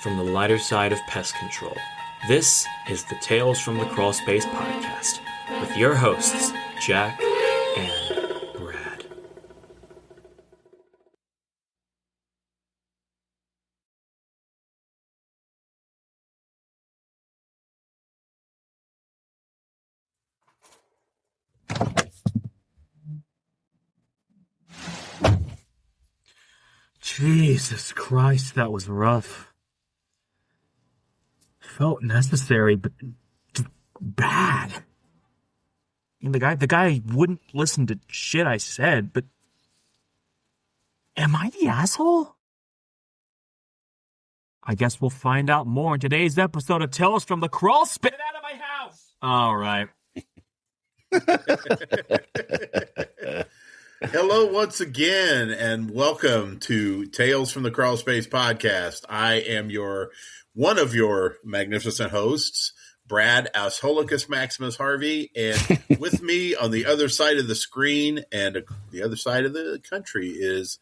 from the lighter side of pest control. This is the Tales from the Crawl Space podcast with your hosts, Jack and Brad. Jesus Christ, that was rough. Felt necessary, but bad. I mean, the guy wouldn't listen to shit I said, but am I the asshole? I guess we'll find out more in today's episode of Tales from the Crawl Space. Get out of my house! All right. Hello once again, and welcome to Tales from the Crawl Space podcast. I am one of your magnificent hosts, Brad Asholicus Maximus Harvey, and with me on the other side of the screen and the other side of the country is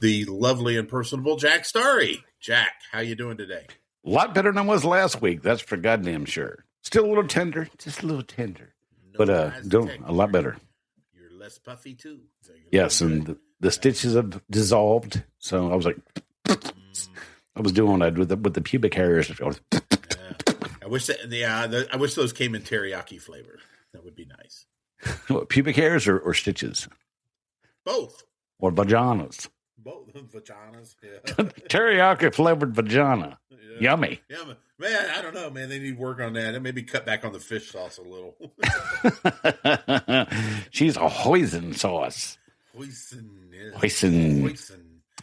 the lovely and personable Jack Starry. Jack, how you doing today? A lot better than I was last week. That's for goddamn sure. Still a little tender, just a little tender, but doing a lot better. You're less puffy too. So yes, and the stitches have dissolved. So I was like, I was doing that with the pubic hairs. I wish that I wish those came in teriyaki flavor. That would be nice. What, pubic hairs or stitches? Both. Or vaginas. Both vaginas. Yeah. Teriyaki flavored vagina. Yeah. Yummy. Yeah, man, I don't know, man. They need work on that. And maybe cut back on the fish sauce a little. She's a hoisin sauce. Hoisin.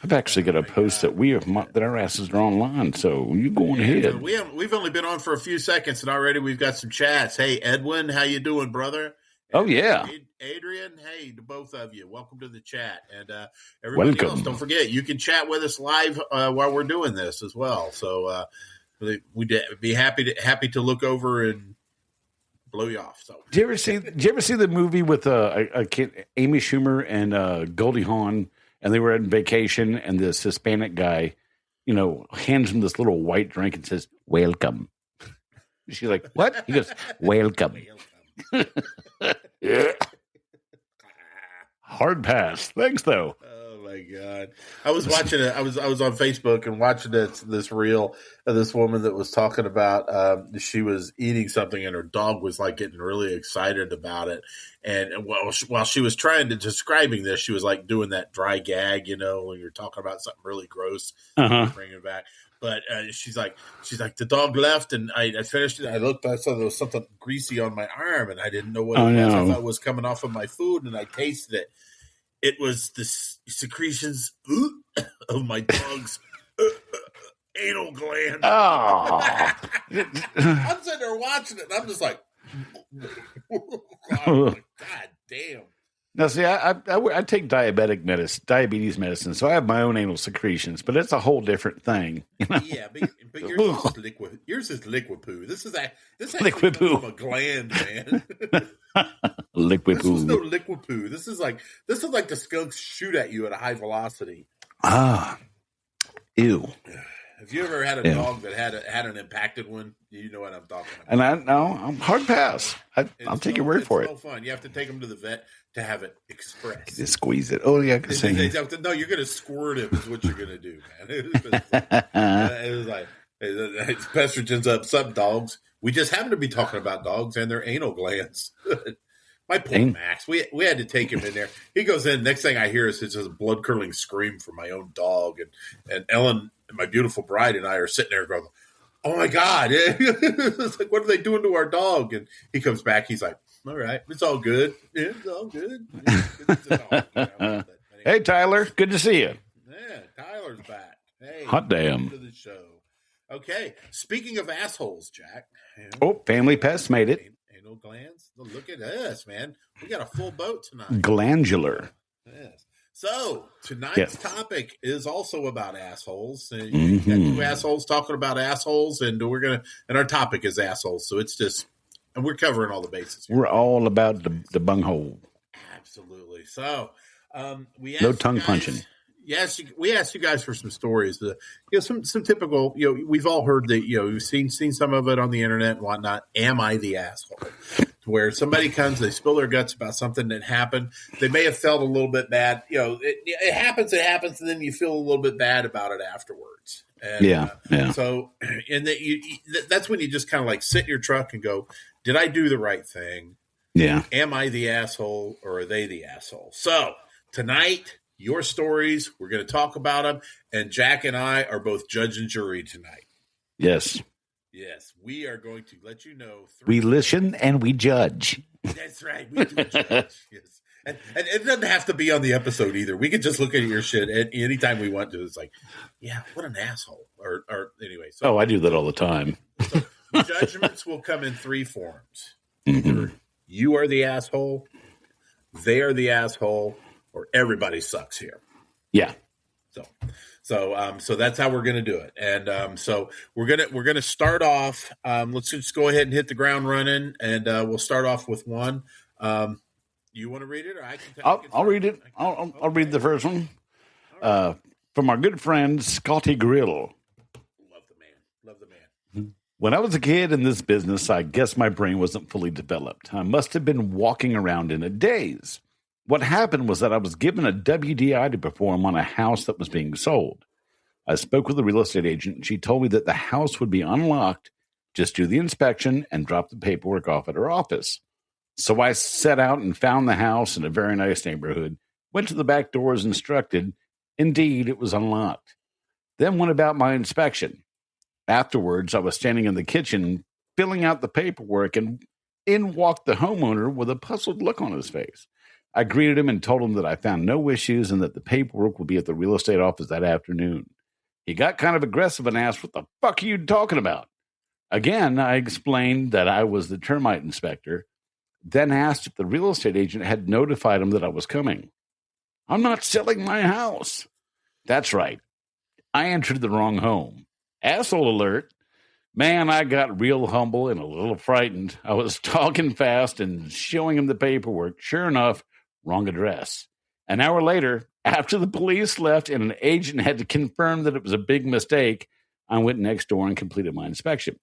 I've actually got a post that that our asses are online, so you go on ahead. We've only been on for a few seconds, and already we've got some chats. Hey, Edwin, how you doing, brother? Oh, yeah. Adrian, hey, to both of you. Welcome to the chat. And everybody else, don't forget, you can chat with us live while we're doing this as well. So we'd be happy to look over and blow you off. So, did you ever see the movie with Amy Schumer and Goldie Hawn? And they were on vacation, and this Hispanic guy, hands him this little white drink and says, "Welcome." She's like, "What?" He goes, "Welcome." Yeah. Hard pass. Thanks, though. Oh my God! I was watching it. I was on Facebook and watching this reel of this woman that was talking about she was eating something and her dog was like getting really excited about it. And while she was trying to describing this, she was like doing that dry gag, when you're talking about something really gross, bringing it back. But she's like, the dog left, and I finished it. I looked, I saw there was something greasy on my arm, and I didn't know what it was. I thought it was coming off of my food, and I tasted it. It was the secretions of my dog's anal gland. Oh. I'm sitting there watching it, and I'm just like, God damn. Now, see, I take diabetes medicine, so I have my own anal secretions, but it's a whole different thing. Yeah, but yours is liquid. Yours is liquid poo. This liquid poo from a gland, man. Liquid poo. This is no liquid poo. This is like the skunks shoot at you at a high velocity. Ah, ew. Have you ever had a dog that had an impacted one? You know what I'm talking about. And I'm hard pass. I'll take your word for it. It's so fun. You have to take them to the vet to have it expressed. Just squeeze it. Oh, yeah. No, you're going to squirt it is what you're going to do, man. It was like, it's pestrogens up some dogs. We just happen to be talking about dogs and their anal glands. My poor Max, we had to take him in there. He goes in. Next thing I hear is just a blood curdling scream from my own dog, and Ellen, my beautiful bride, and I are sitting there going, "Oh my God!" It's like, what are they doing to our dog? And he comes back. He's like, "All right, it's all good. Yeah, it's all good." Anyway, hey, Tyler, good to see you. Yeah, Tyler's back. Hey, hot damn to the show. Okay, speaking of assholes, Jack. Oh, Family Pest made it. Anal glands. Look at us, man. We got a full boat tonight. Glandular. Yes. So tonight's topic is also about assholes. You got two assholes talking about assholes, and our topic is assholes. So it's just, and we're covering all the bases here. We're all about the bunghole. Absolutely. So we no tongue punching. we asked you guys for some stories. Some typical. We've all heard that. We've seen some of it on the internet and whatnot. Am I the asshole? Where somebody comes, they spill their guts about something that happened. They may have felt a little bit bad. It happens, and then you feel a little bit bad about it afterwards. And, So, and that's when you just kind of like sit in your truck and go, "Did I do the right thing? Yeah. Am I the asshole, or are they the asshole?" So tonight, your stories, we're going to talk about them, and Jack and I are both judge and jury tonight. Yes. Yes, we are going to let you know. We listen and we judge. That's right. We do judge. Yes. And it doesn't have to be on the episode either. We can just look at your shit anytime we want to. It's like, yeah, what an asshole. Or anyway. So, I do that all the time. So judgments will come in three forms. Either you are the asshole, they are the asshole, or everybody sucks here. Yeah. So that's how we're going to do it. And so we're gonna start off. Let's just go ahead and hit the ground running, and we'll start off with one. You want to read it, or I can? I'll read it. I'll read the first one. From our good friend Scotty Grill. Love the man. When I was a kid in this business, I guess my brain wasn't fully developed. I must have been walking around in a daze. What happened was that I was given a WDI to perform on a house that was being sold. I spoke with a real estate agent, and she told me that the house would be unlocked, just do the inspection, and drop the paperwork off at her office. So I set out and found the house in a very nice neighborhood, went to the back door as instructed. Indeed, it was unlocked. Then went about my inspection. Afterwards, I was standing in the kitchen, filling out the paperwork, and in walked the homeowner with a puzzled look on his face. I greeted him and told him that I found no issues and that the paperwork would be at the real estate office that afternoon. He got kind of aggressive and asked, "What the fuck are you talking about?" Again, I explained that I was the termite inspector, then asked if the real estate agent had notified him that I was coming. "I'm not selling my house." "That's right. I entered the wrong home." Asshole alert. Man, I got real humble and a little frightened. I was talking fast and showing him the paperwork. Sure enough, wrong address. An hour later, after the police left and an agent had to confirm that it was a big mistake, I went next door and completed my inspection.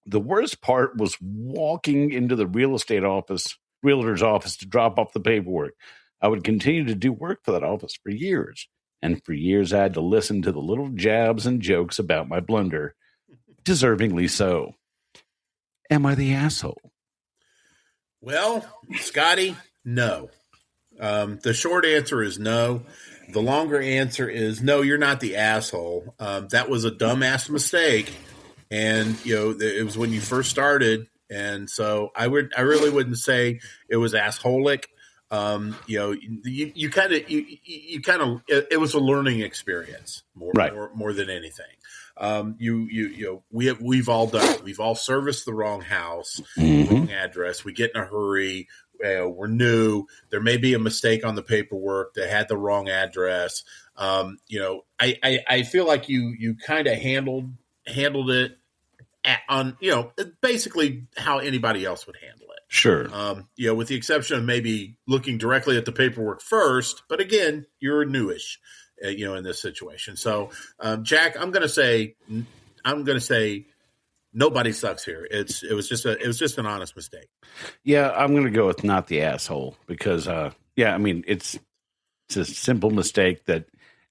The worst part was walking into the realtor's office to drop off the paperwork. I would continue to do work for that office for years. And for years, I had to listen to the little jabs and jokes about my blunder. Deservingly so. Am I the asshole? Well, Scotty, no. The short answer is no. The longer answer is no, you're not the asshole. That was a dumbass mistake. And, it was when you first started. And so I really wouldn't say it was assholic. You kind of, it was a learning experience more than anything. We've all done it. We've all serviced the wrong house, wrong address. We get in a hurry. We're new. There may be a mistake on the paperwork that had the wrong address. I feel like you kind of handled it on basically how anybody else would handle it. Sure. With the exception of maybe looking directly at the paperwork first. But again, you're newish, in this situation. So, Jack, I'm going to say nobody sucks here. It was just an honest mistake. Yeah, I'm going to go with not the asshole because, it's a simple mistake that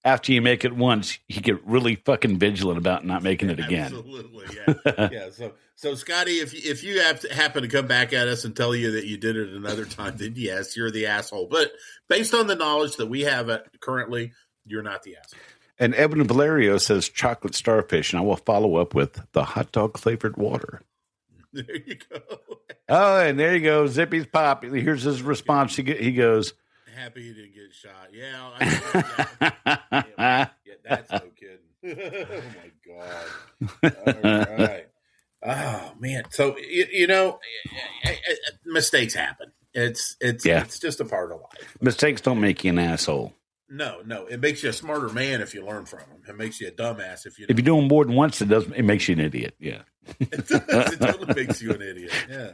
after you make it once, you get really fucking vigilant about not making it again. Absolutely, yeah. Yeah. So Scotty, if you happen to come back at us and tell you that you did it another time, then yes, you're the asshole. But based on the knowledge that we have currently, you're not the asshole. And Evan Valerio says chocolate starfish, and I will follow up with the hot dog flavored water. There you go. Oh, and there you go. Zippy's pop. Here's his response. He goes, happy he didn't get shot. Yeah, that's no kidding. Oh my god! All right. Oh man. So mistakes happen. It's just a part of life. Mistakes don't make you an asshole. No. It makes you a smarter man if you learn from them. It makes you a dumbass if you do them more than once. It makes you an idiot. Yeah. It totally makes you an idiot. Yeah.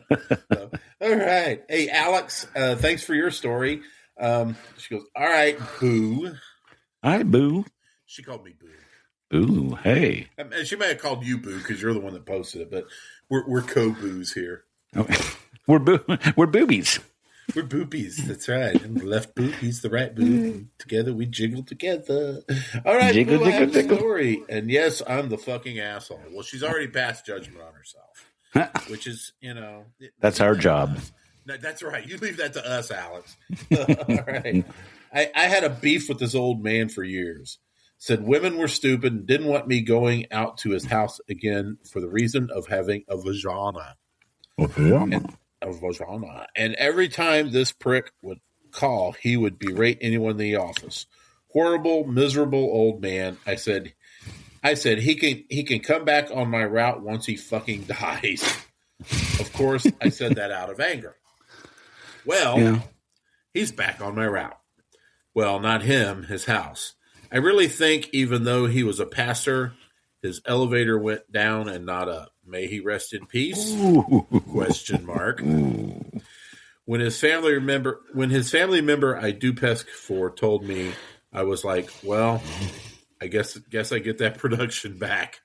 So, all right. Hey, Alex. Thanks for your story. She goes, "All right, boo." Hi, Boo. She called me Boo. Boo, hey. And she may have called you Boo because you're the one that posted it, but we're co-boos here. Okay. We're boobies. We're boobies. That's right. And the left boobies, the right boob. Together we jiggle together. All right, Jiggle, Boo, I have jiggle, the story. And yes, I'm the fucking asshole. Well, she's already passed judgment on herself, which is, That's our job. No, that's right. You leave that to us, Alex. All right. I had a beef with this old man for years. Said women were stupid and didn't want me going out to his house again for the reason of having a vagina. And every time this prick would call, he would berate anyone in the office. Horrible, miserable old man. I said he can come back on my route once he fucking dies. Of course, I said that out of anger. Well, He's back on my route. Well, not him, his house. I really think even though he was a pastor, his elevator went down and not up. May he rest in peace? Ooh. Question mark. Ooh. When his family member I do pest for told me, I was like, well, I guess I get that production back.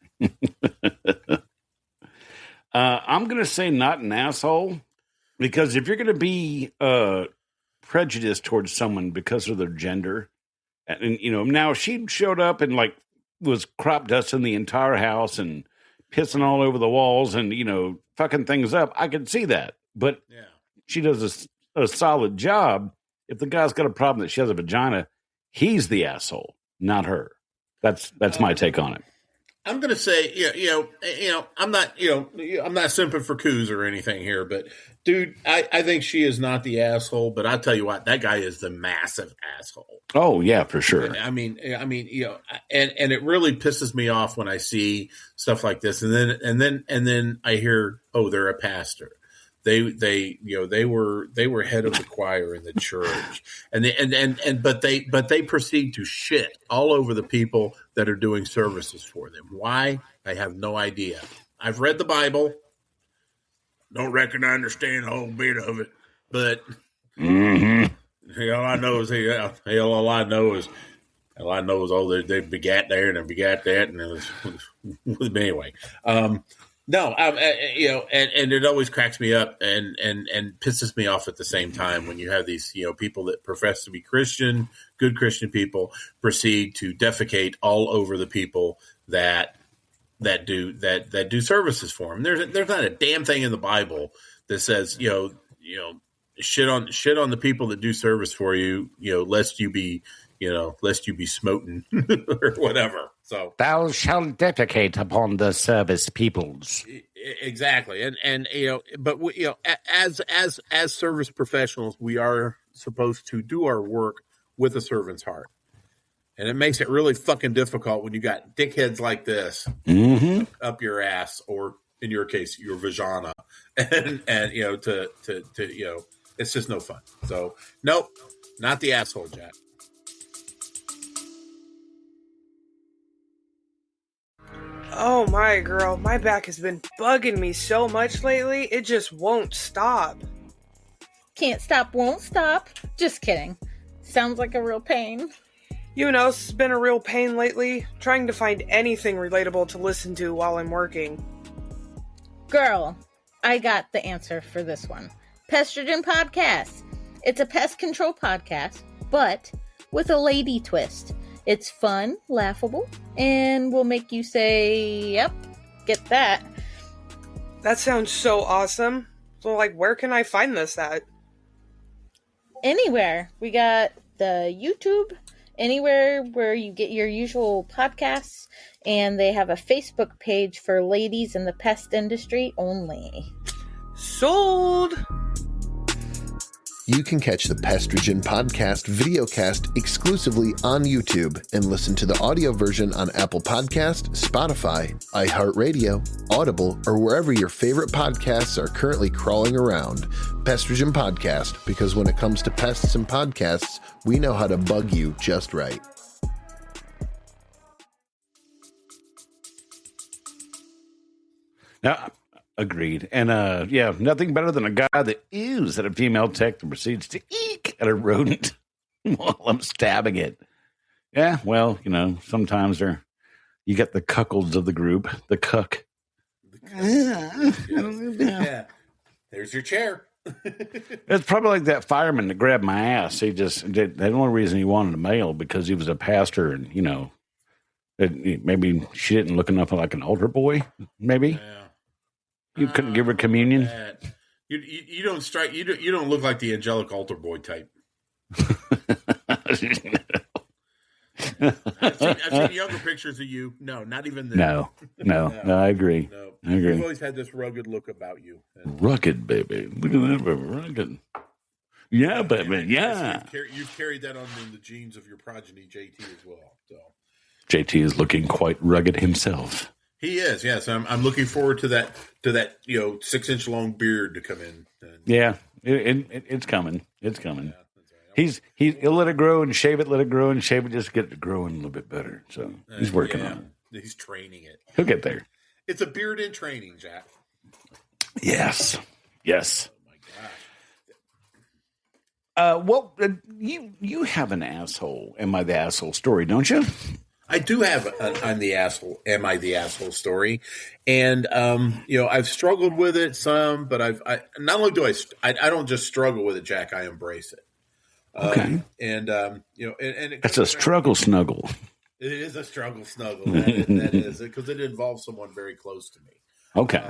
I'm going to say not an asshole, because if you're going to be prejudiced towards someone because of their gender, and now she showed up and was crop dusting the entire house and pissing all over the walls and fucking things up, I could see that. But she does a solid job. If the guy's got a problem that she has a vagina, he's the asshole, not her. That's my take on it. I'm going to say, I'm not simping for coos or anything here, but dude, I think she is not the asshole, but I'll tell you what, that guy is the massive asshole. Oh yeah, for sure. I mean, and it really pisses me off when I see stuff like this. And then I hear, oh, they're a pastor. They were head of the choir in the church, but they proceed to shit all over the people that are doing services for them. Why? I have no idea. I've read the Bible. Don't reckon I understand a whole bit of it, but all I know is oh, they begat there and they begat that, and it was anyway. No, and it always cracks me up and pisses me off at the same time when you have these, people that profess to be Christian, good Christian people, proceed to defecate all over the people that do services for them. There's not a damn thing in the Bible that says, shit on the people that do service for you, lest you be smoten or whatever. So thou shalt defecate upon the service peoples. Exactly. But as service professionals, we are supposed to do our work with a servant's heart. And it makes it really fucking difficult when you got dickheads like this up your ass, or in your case, your vagina. And it's just no fun. So nope, not the asshole, Jack. Oh my girl, my back has been bugging me so much lately, it just won't stop. Can't stop, won't stop. Just kidding. Sounds like a real pain. You know, it's been a real pain lately, trying to find anything relatable to listen to while I'm working. Girl, I got the answer for this one. Pestrogen Podcast. It's a pest control podcast, but with a lady twist. It's fun, laughable, and will make you say, yep, get that. That sounds so awesome. So, where can I find this at? Anywhere. We got the YouTube, anywhere where you get your usual podcasts, and they have a Facebook page for ladies in the pest industry only. Sold! You can catch the Pestrogen Podcast videocast exclusively on YouTube and listen to the audio version on Apple Podcast, Spotify, iHeartRadio, Audible, or wherever your favorite podcasts are currently crawling around. Pestrogen Podcast, because when it comes to pests and podcasts, we know how to bug you just right. Now, agreed. And nothing better than a guy that ews at a female tech and proceeds to eek at a rodent while I'm stabbing it. Yeah, well, sometimes you get the cuckolds of the group, the cuck. Yeah. There's your chair. It's probably like that fireman that grabbed my ass. He just did. The only reason he wanted a male because he was a pastor, and maybe she didn't look enough like an altar boy. Maybe you couldn't give her communion. You don't strike. You don't look like the angelic altar boy type. I've seen younger pictures of you. No, not even then. No, I agree. No. I agree. You've always had this rugged look about you. Rugged, baby. Look at that, baby. Rugged. Yeah, baby. Yeah. You've carried that on in the genes of your progeny, JT, as well. So JT is looking quite rugged himself. He is. Yes, I'm looking forward to that 6-inch long beard to come in. Yeah, it's coming. It's coming. Yeah. He'll let it grow and shave it, just get it to growing a little bit better. So he's working on it. He's training it. He'll get there. It's a beard in training, Jack. Yes. Oh my God. You have an asshole. Am I the asshole story, don't you? I do have an I'm the asshole. Am I the asshole story? And I've struggled with it some, but I not only do I don't just struggle with it, Jack. I embrace it. Okay. And it's a struggle snuggle. It is a struggle snuggle. That is because it involves someone very close to me. Okay.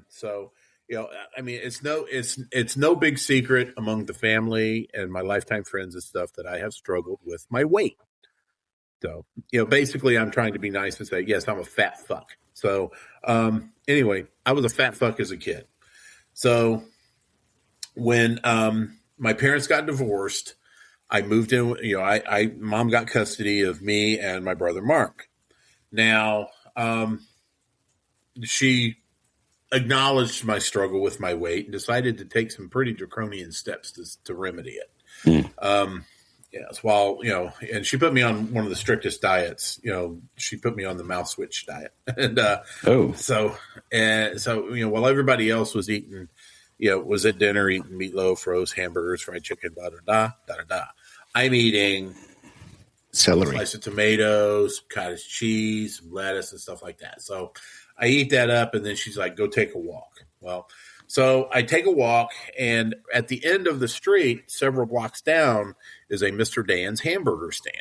So it's no big secret among the family and my lifetime friends and stuff that I have struggled with my weight. So basically, I'm trying to be nice and say yes, I'm a fat fuck. So anyway, I was a fat fuck as a kid. So when my parents got divorced, I moved in. Mom got custody of me and my brother Mark. Now, she acknowledged my struggle with my weight and decided to take some pretty draconian steps to remedy it. Yes, and she put me on one of the strictest diets. She put me on the mouth switch diet, and so while everybody else was eating, was at dinner eating meatloaf, roast, hamburgers, fried chicken, I'm eating celery, slice of tomatoes, cottage cheese, lettuce, and stuff like that. So I eat that up, and then she's like, "Go take a walk." Well, so I take a walk, and at the end of the street, several blocks down, is a Mr. Dan's hamburger stand.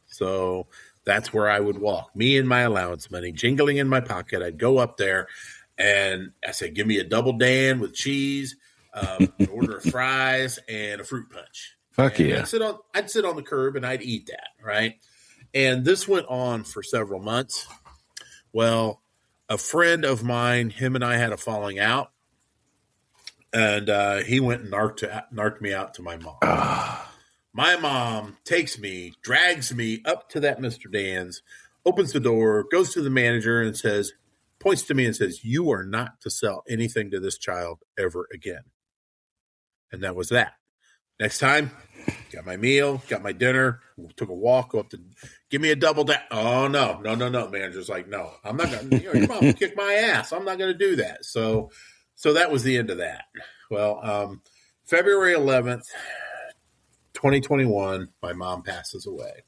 So that's where I would walk. Me and my allowance money jingling in my pocket. I'd go up there, and I said, "Give me a double Dan with cheese, an order of fries, and a fruit punch." Fuck and yeah! I'd sit on the curb and I'd eat that, right? And this went on for several months. Well, a friend of mine, him and I had a falling out, and he went and narked me out to my mom. My mom takes me, drags me up to that Mr. Dan's, opens the door, goes to the manager and points to me and says, "You are not to sell anything to this child ever again." And that was that. Next time, got my meal, got my dinner, took a walk, go up to, "Give me a double down." "Oh, no. Manager's like, "No, I'm not going to, your mom will kick my ass. I'm not going to do that." So that was the end of that. Well, February 11th, 2021, my mom passes away.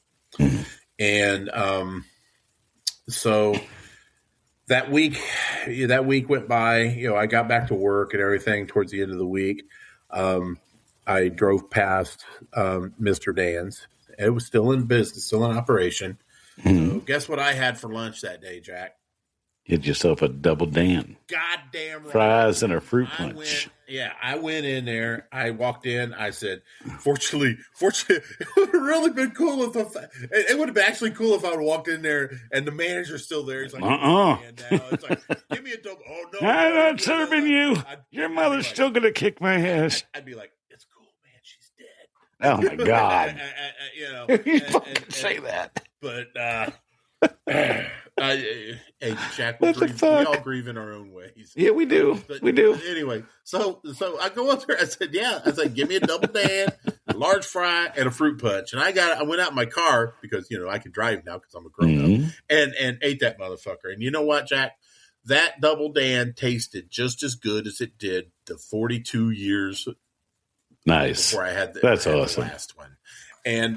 And so that week went by. I got back to work and everything towards the end of the week. I drove past Mr. Dan's. It was still in business, still in operation. So guess what I had for lunch that day, Jack? Get yourself a double Dan. Goddamn right. Fries and a fruit punch. I went in there. I walked in. I said, fortunately, it would have really been cool it would have been actually cool if I would have walked in there and the manager's still there. He's like, It's like, "Give me a double." "Oh, no. I'm not serving you. Your mother's still going to kick my ass." I'd be like, "It's cool, man. She's dead." Oh, my God. You say that. But, hey, Jack, we all grieve in our own ways. Yeah, we do. But anyway, so I go up there. I said, "Give me a double Dan, a large fry, and a fruit punch." And I went out in my car because I can drive now because I'm a grown up, and ate that motherfucker. And you know what, Jack? That double Dan tasted just as good as it did the 42 years. Nice. Before I had That's awesome. The last one. And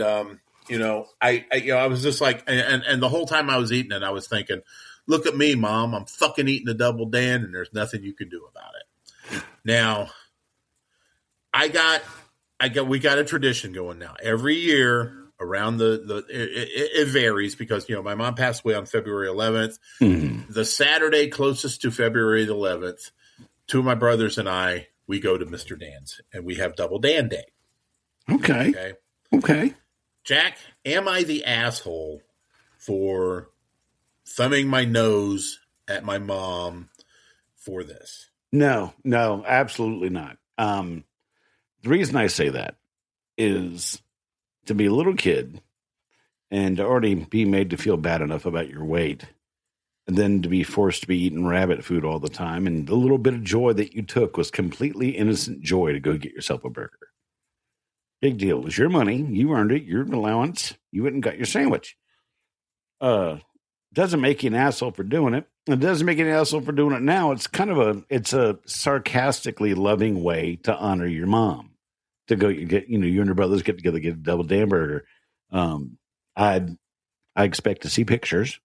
I was just like, and the whole time I was eating it, I was thinking, look at me, Mom. I'm fucking eating a double Dan, and there's nothing you can do about it. Now, we got a tradition going now. Every year around it varies because, my mom passed away on February 11th. Mm-hmm. The Saturday closest to February the 11th, two of my brothers and I, we go to Mr. Dan's and we have Double Dan Day. Okay. Jack, am I the asshole for thumbing my nose at my mom for this? No, absolutely not. The reason I say that is to be a little kid and to already be made to feel bad enough about your weight, and then to be forced to be eating rabbit food all the time, and the little bit of joy that you took was completely innocent joy to go get yourself a burger. Big deal. It was your money. You earned it. Your allowance. You went and got your sandwich. Doesn't make you an asshole for doing it. It doesn't make you an asshole for doing it now. It's kind of a sarcastically loving way to honor your mom. To go get, you and your brothers get together, get a double Dan burger. I expect to see pictures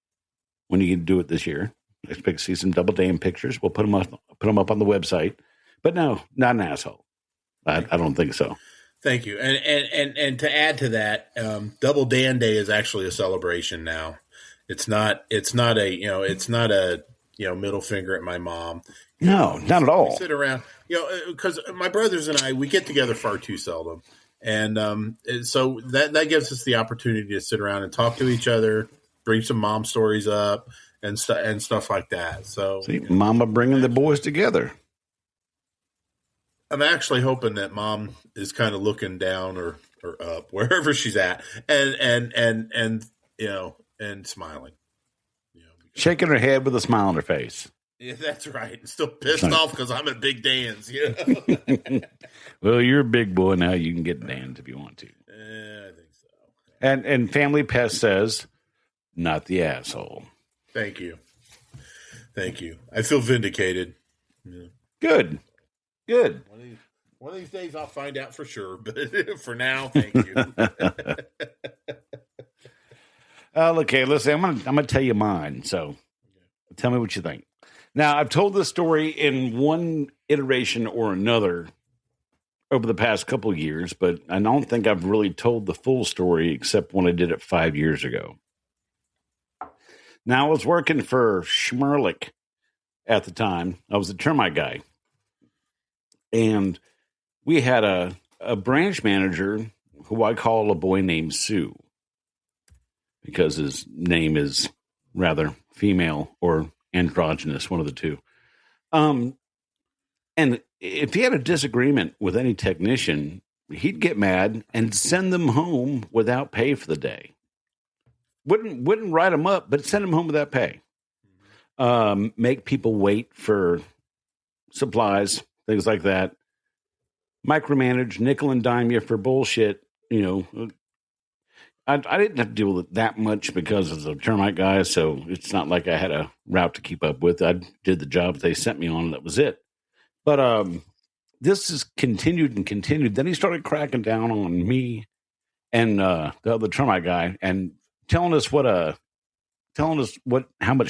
when you do it this year. I expect to see some double Dan pictures. We'll put them up on the website. But no, not an asshole. I don't think so. Thank you. And to add to that, Double Dan Day is actually a celebration now. It's not a middle finger at my mom. No, not at all. We sit around, because my brothers and I, we get together far too seldom. And so that gives us the opportunity to sit around and talk to each other, bring some mom stories up and stuff like that. So see, Mama bringing the boys together. I'm actually hoping that Mom is kind of looking down or up wherever she's at and smiling, shaking her head with a smile on her face. Yeah, that's right. Still pissed off because I'm at Big Dan's. Well, you're a big boy now. You can get Dan's if you want to. I think so. And Family Pest says, not the asshole. Thank you. I feel vindicated. Yeah. Good. One of these days I'll find out for sure. But for now, thank you. Okay, listen, I'm gonna tell you mine. So tell me what you think. Now, I've told this story in one iteration or another over the past couple of years, but I don't think I've really told the full story except when I did it 5 years ago. Now, I was working for Schmerlich at the time. I was a termite guy. And we had a branch manager who I call a boy named Sue, because his name is rather female or androgynous, one of the two. And if he had a disagreement with any technician, he'd get mad and send them home without pay for the day. Wouldn't write them up, but send them home without pay. Make people wait for supplies, things like that. Micromanage, nickel and dime you for bullshit, I didn't have to deal with it that much because as a termite guy, so it's not like I had a route to keep up with. I did the job they sent me on, and that was it. But this has continued and continued. Then he started cracking down on me and the other termite guy and telling us how much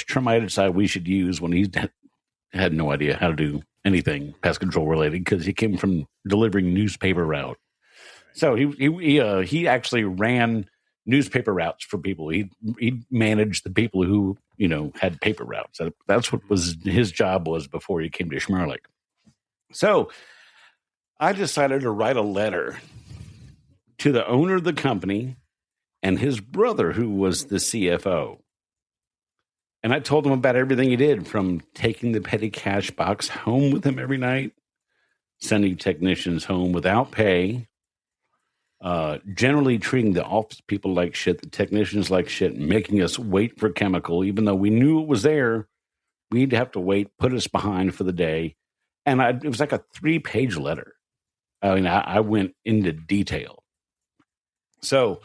termiticide we should use when he had no idea how to do anything pest control related because he came from delivering newspaper route. So he actually ran newspaper routes for people. He managed the people who, had paper routes. That's what his job was before he came to Schmerlich. So I decided to write a letter to the owner of the company and his brother, who was the CFO. And I told him about everything he did, from taking the petty cash box home with him every night, sending technicians home without pay, generally treating the office people like shit, the technicians like shit, making us wait for chemical, even though we knew it was there. We'd have to wait, put us behind for the day. And it was like a 3-page letter. I mean, I went into detail. So,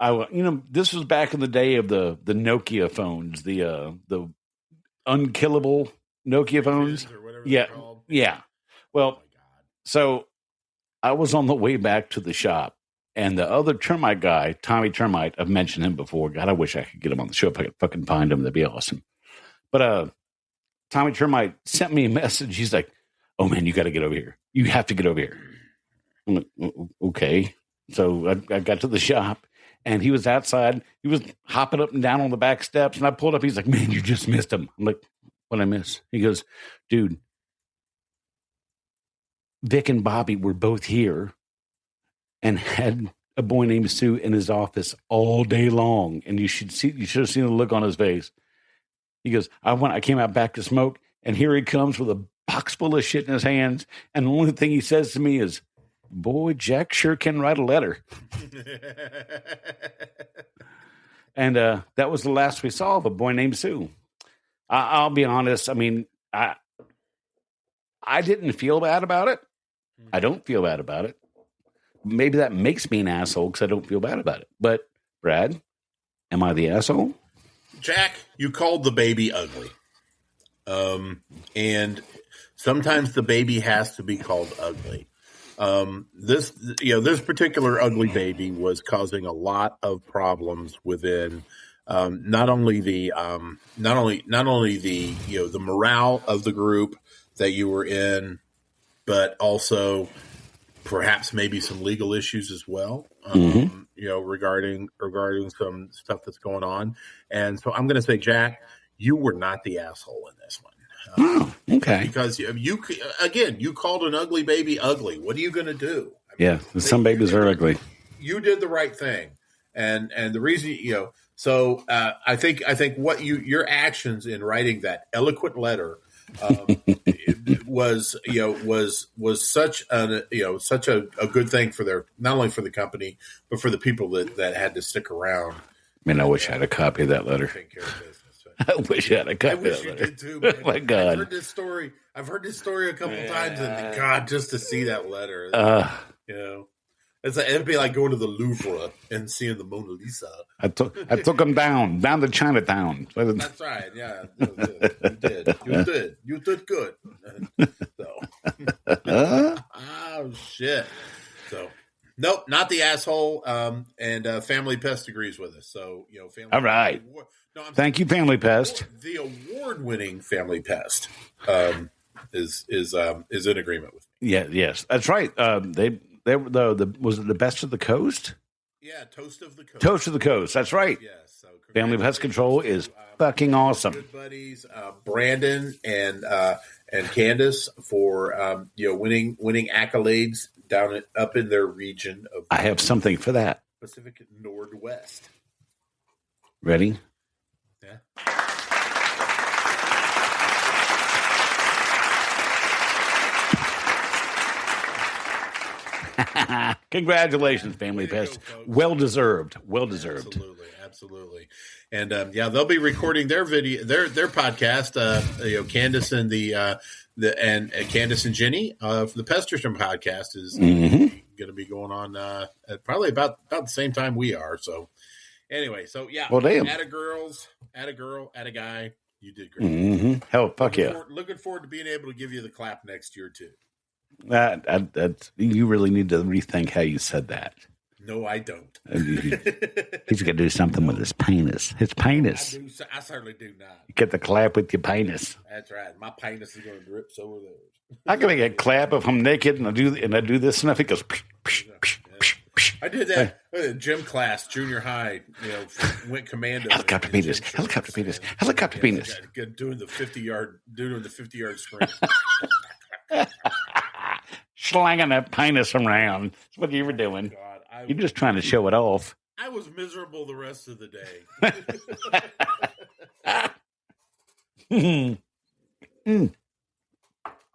this was back in the day of the Nokia phones, the unkillable Nokia phones. Yeah. Well, so I was on the way back to the shop And the other termite guy, Tommy Termite, I've mentioned him before. God, I wish I could get him on the show if I could fucking find him. That'd be awesome. But Tommy Termite sent me a message. He's like, "Oh man, you got to get over here. You have to get over here." I'm like, "Okay." So I got to the shop, and he was outside. He was hopping up and down on the back steps, and I pulled up. He's like, "Man, you just missed him." I'm like, "What'd I miss?" He goes, "Dude, Vic and Bobby were both here and had a boy named Sue in his office all day long, and you should have seen the look on his face." He goes, I came out back to smoke, and here he comes with a box full of shit in his hands. And the only thing he says to me is, "Boy, Jack sure can write a letter." And that was the last we saw of a boy named Sue. I'll be honest. I mean, I didn't feel bad about it. I don't feel bad about it. Maybe that makes me an asshole because I don't feel bad about it. But, Brad, am I the asshole? Jack, you called the baby ugly. And sometimes the baby has to be called ugly. This particular ugly baby was causing a lot of problems within not only the the morale of the group that you were in, but also perhaps maybe some legal issues as well. Regarding some stuff that's going on. And so I'm going to say, Jack, you were not the asshole in this one. Okay. Because you called an ugly baby ugly. What are you going to do? Some babies are ugly. You did the right thing. And the reason, so I think what your actions in writing that eloquent letter was such a good thing for not only for the company but for the people that had to stick around. I wish I had a copy of that letter. Take care of business. I wish I had a copy of that letter. Did too, man. Oh my God. I've heard this story a couple times, and God, just to see that letter, it'd be like going to the Louvre and seeing the Mona Lisa. I took him down to Chinatown. That's right. Yeah, you did. You did good. Oh shit. So, nope, not the asshole. And Family Pest agrees with us. So Family. All right. Thank you, Family Pest. The award-winning Family Pest is in agreement with me. Yeah. Yes, that's right. They were was it the Best of the Coast? Yeah, Toast of the Coast. Toast of the Coast. That's right. Yes. So Family Pest Control is fucking awesome. Good buddies, Brandon and Candace for winning accolades up in their region of. I have something for that. Pacific Northwest. Ready? Yeah. Congratulations, Family Pest. Well deserved. Absolutely. And they'll be recording their video, their podcast. Candace and and Candace and Jenny for the Pesterson podcast is going to be going on at probably about the same time we are. So anyway, well, damn. Atta girls, atta girl, atta guy. You did great. Mm-hmm. Hell, fuck Looking forward to being able to give you the clap next year too. You really need to rethink how you said that. No, I don't. He's going to do something with his penis. His penis. I certainly do not. You get the clap with your penis. That's right. My penis is going to drip so are theirs. I can make a clap if I'm naked and I do this stuff. It goes. I did that gym class, junior high. Went commando. Helicopter penis. Helicopter penis. Helicopter penis. Doing the 50-yard sprint. Slanging that penis around. That's what you were doing. God, you're just trying to show it off. I was miserable the rest of the day.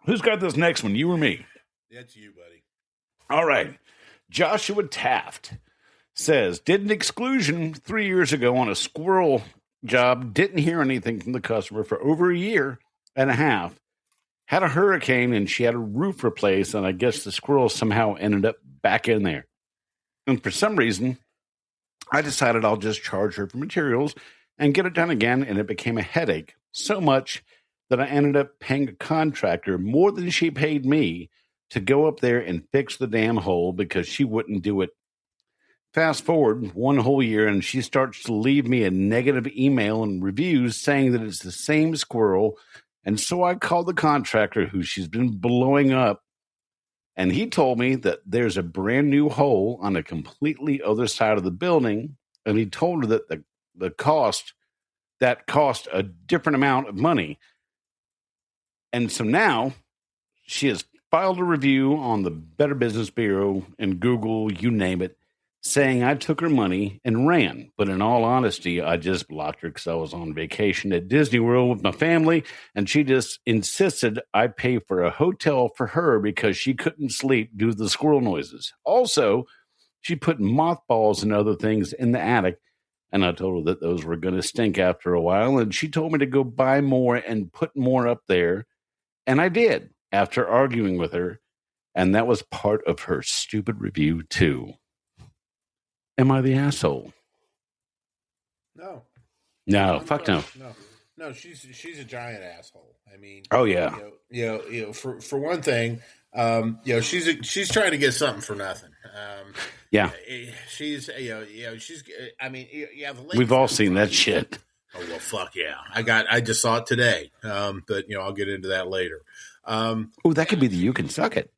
Who's got this next one? You or me? That's you, buddy. All right. Joshua Taft says, did an exclusion 3 years ago on a squirrel job. Didn't hear anything from the customer for over a year and a half. Had a hurricane and she had a roof replaced, and I guess the squirrel somehow ended up back in there. And for some reason, I decided I'll just charge her for materials and get it done again, and it became a headache. So much that I ended up paying a contractor more than she paid me to go up there and fix the damn hole because she wouldn't do it Fast forward one whole year, and she starts to leave me a negative email and reviews saying that it's the same squirrel. And so I called the contractor who she's been blowing up, and he told me that there's a brand new hole on a completely other side of the building. And he told her that the cost a different amount of money. And so now she has filed a review on the Better Business Bureau and Google, you name it, saying I took her money and ran. But in all honesty, I just blocked her because I was on vacation at Disney World with my family, and she just insisted I pay for a hotel for her because she couldn't sleep due to the squirrel noises. Also, she put mothballs and other things in the attic, and I told her that those were going to stink after a while, and she told me to go buy more and put more up there, and I did after arguing with her, and that was part of her stupid review too. Am I the asshole? No. No, fuck no. No, she's a giant asshole. I mean, oh yeah. For one thing, she's trying to get something for nothing. Yeah. She's I mean, yeah. We've all seen that shit. Oh well, fuck yeah. I just saw it today. But I'll get into that later. Oh, that could be the you can suck it.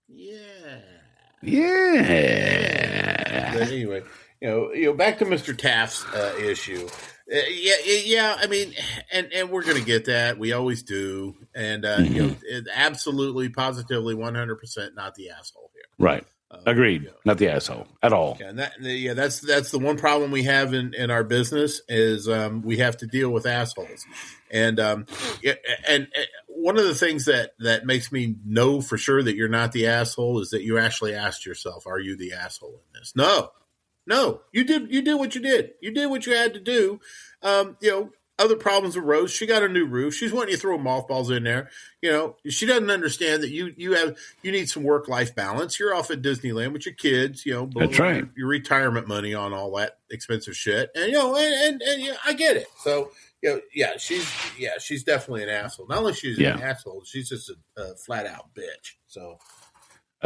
Yeah. But anyway, back to Mr. Taft's issue. I mean, and we're going to get that. We always do. And, absolutely, positively, 100% not the asshole here. Right. Agreed. Not the asshole at all. Yeah, and that's the one problem we have in our business is we have to deal with assholes. And one of the things that makes me know for sure that you're not the asshole is that you actually asked yourself, are you the asshole in this? No, you did what you did. You did what you had to do. Other problems arose. She got a new roof. She's wanting you to throw mothballs in there. She doesn't understand that you need some work-life balance. You're off at Disneyland with your kids, That's right. Your retirement money on all that expensive shit. And, and I get it. So, she's definitely an asshole. Not only she's an asshole, she's just a flat-out bitch. So,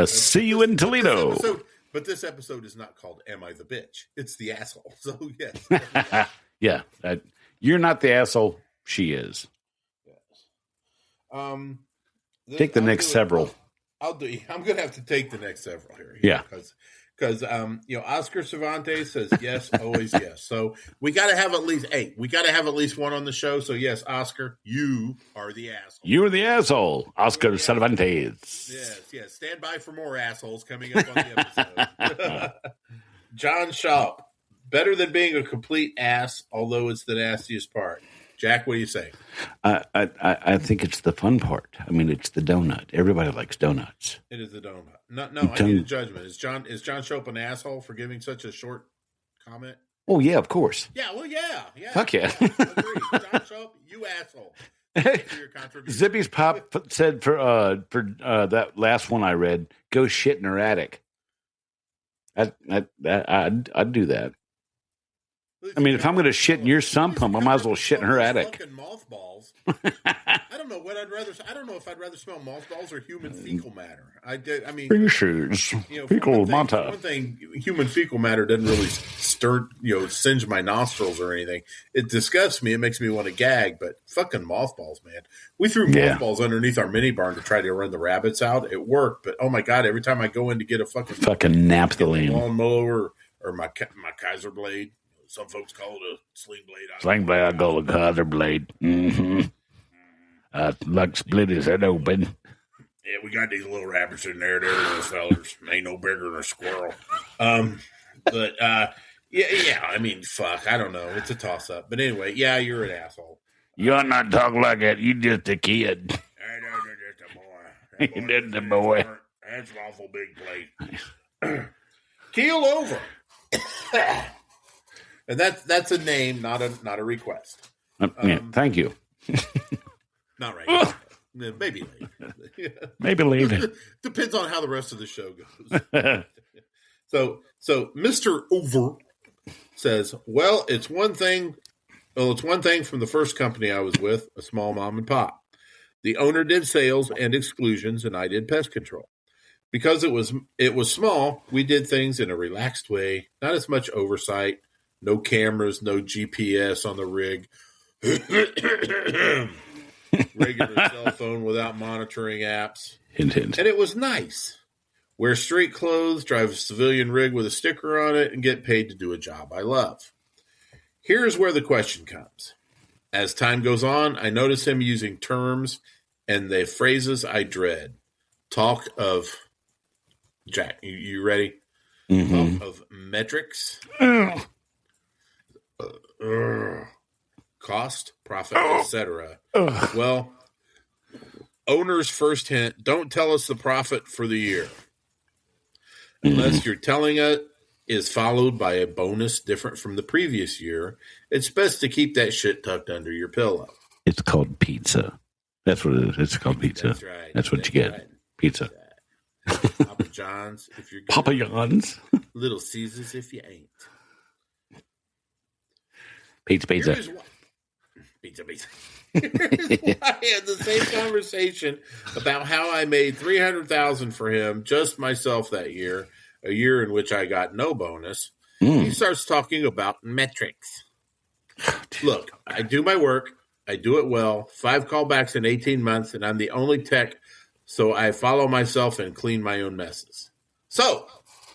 see you in Toledo. But this episode is not called "Am I the Bitch?" It's the asshole. So yes, yeah. You're not the asshole. She is. Yes. Take the next several. I'm going to have to take the next several here. Yeah. Because Oscar Cervantes says yes, always yes. So we got to have at least one on the show. So yes, Oscar, you are the asshole. You're the asshole, Oscar Cervantes. Yes. Stand by for more assholes coming up on the episode. John Schaub, better than being a complete ass, although it's the nastiest part. Jack, what do you say? I think it's the fun part. I mean, it's the donut. Everybody likes donuts. It is the donut. No, I need a judgment. Is John Shope an asshole for giving such a short comment? Oh yeah, of course. Yeah, well, yeah. Fuck yeah. Agreed. John Shope, you asshole. Thanks for your contribution. Zippy's pop said for that last one I read, go shit in her attic. I'd do that. I mean, if I'm going to shit in your sump pump, I might as well shit in her attic. Fucking mothballs. I don't know what I'd rather. I don't know if I'd rather smell mothballs or human fecal matter. I mean, fecal matter. One thing, human fecal matter doesn't really singe my nostrils or anything. It disgusts me. It makes me want to gag. But fucking mothballs, man. We threw mothballs underneath our mini barn to try to run the rabbits out. It worked, but oh my god! Every time I go in to get a fucking naphthalene lawnmower or my Kaiser blade. Some folks call it a sling blade. Sling blade, I call it a Kaiser blade. Mm-hmm. Like split his head open. Yeah, we got these little rabbits in there. They're little fellers. Ain't no bigger than a squirrel. But I mean, fuck. I don't know. It's a toss up. But anyway, yeah, you're an asshole. You're not talking like that. You just a kid. Just a boy. He did the boy. That's an awful big plate. Keel over. And that's a name, not a request. Thank you. Not right. Maybe later. Maybe later. Depends on how the rest of the show goes. So Mr. Over says, well, it's one thing from the first company I was with, a small mom and pop. The owner did sales and exclusions, and I did pest control. Because it was small, we did things in a relaxed way, not as much oversight, no cameras, no GPS on the rig, regular cell phone without monitoring apps. Hint, hint. And it was nice. Wear street clothes, drive a civilian rig with a sticker on it, and get paid to do a job I love. Here's where the question comes. As time goes on, I notice him using terms and the phrases I dread. Talk of... Jack, you ready? Mm-hmm. Of metrics, cost, profit, etc. Well, owner's first hint, don't tell us the profit for the year. Unless you're telling it is followed by a bonus different from the previous year, it's best to keep that shit tucked under your pillow. It's called pizza. That's what it is. It's called pizza. That's right. That's what you get. Right. Pizza. Papa John's, if you're good. Papa John's. Little Caesars, if you ain't. Pizza. Here's why I had the same conversation about how I made $300,000 for him, just myself that year, a year in which I got no bonus. He starts talking about metrics. Look, I do my work. I do it well. 5 callbacks in 18 months, and I'm the only tech. So I follow myself and clean my own messes. So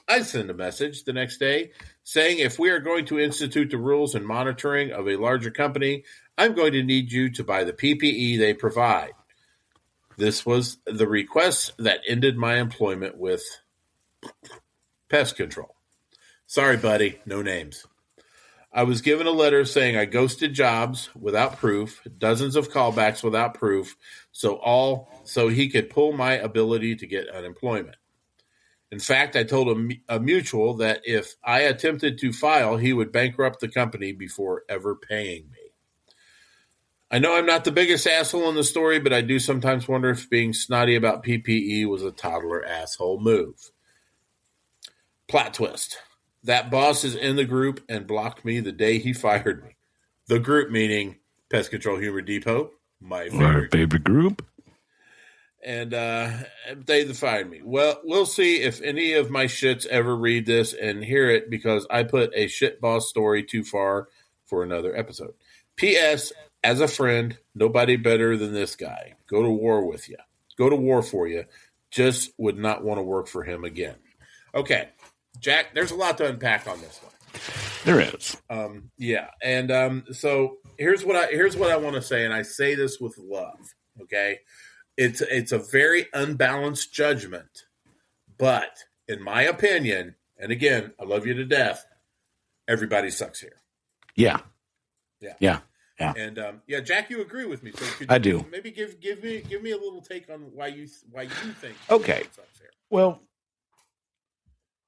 I send a message the next day saying if we are going to institute the rules and monitoring of a larger company, I'm going to need you to buy the PPE they provide. This was the request that ended my employment with pest control. Sorry, buddy, no names. I was given a letter saying I ghosted jobs without proof, dozens of callbacks without proof, so he could pull my ability to get unemployment. In fact, I told a mutual that if I attempted to file, he would bankrupt the company before ever paying me. I know I'm not the biggest asshole in the story, but I do sometimes wonder if being snotty about PPE was a toddler asshole move. Plot twist. That boss is in the group and blocked me the day he fired me. The group meaning Pest Control Humor Depot, my favorite group. And they fired me. Well, we'll see if any of my shits ever read this and hear it because I put a shit boss story too far for another episode. P.S. As a friend, nobody better than this guy. Go to war with you. Go to war for you. Just would not want to work for him again. Okay. Jack, there's a lot to unpack on this one. There is. Yeah. And so here's what I want to say, and I say this with love, okay? It's a very unbalanced judgment, but in my opinion, and again, I love you to death, everybody sucks here. Yeah. Yeah. And Jack, you agree with me. So I do. Maybe give me a little take on why you think okay. sucks here. Well,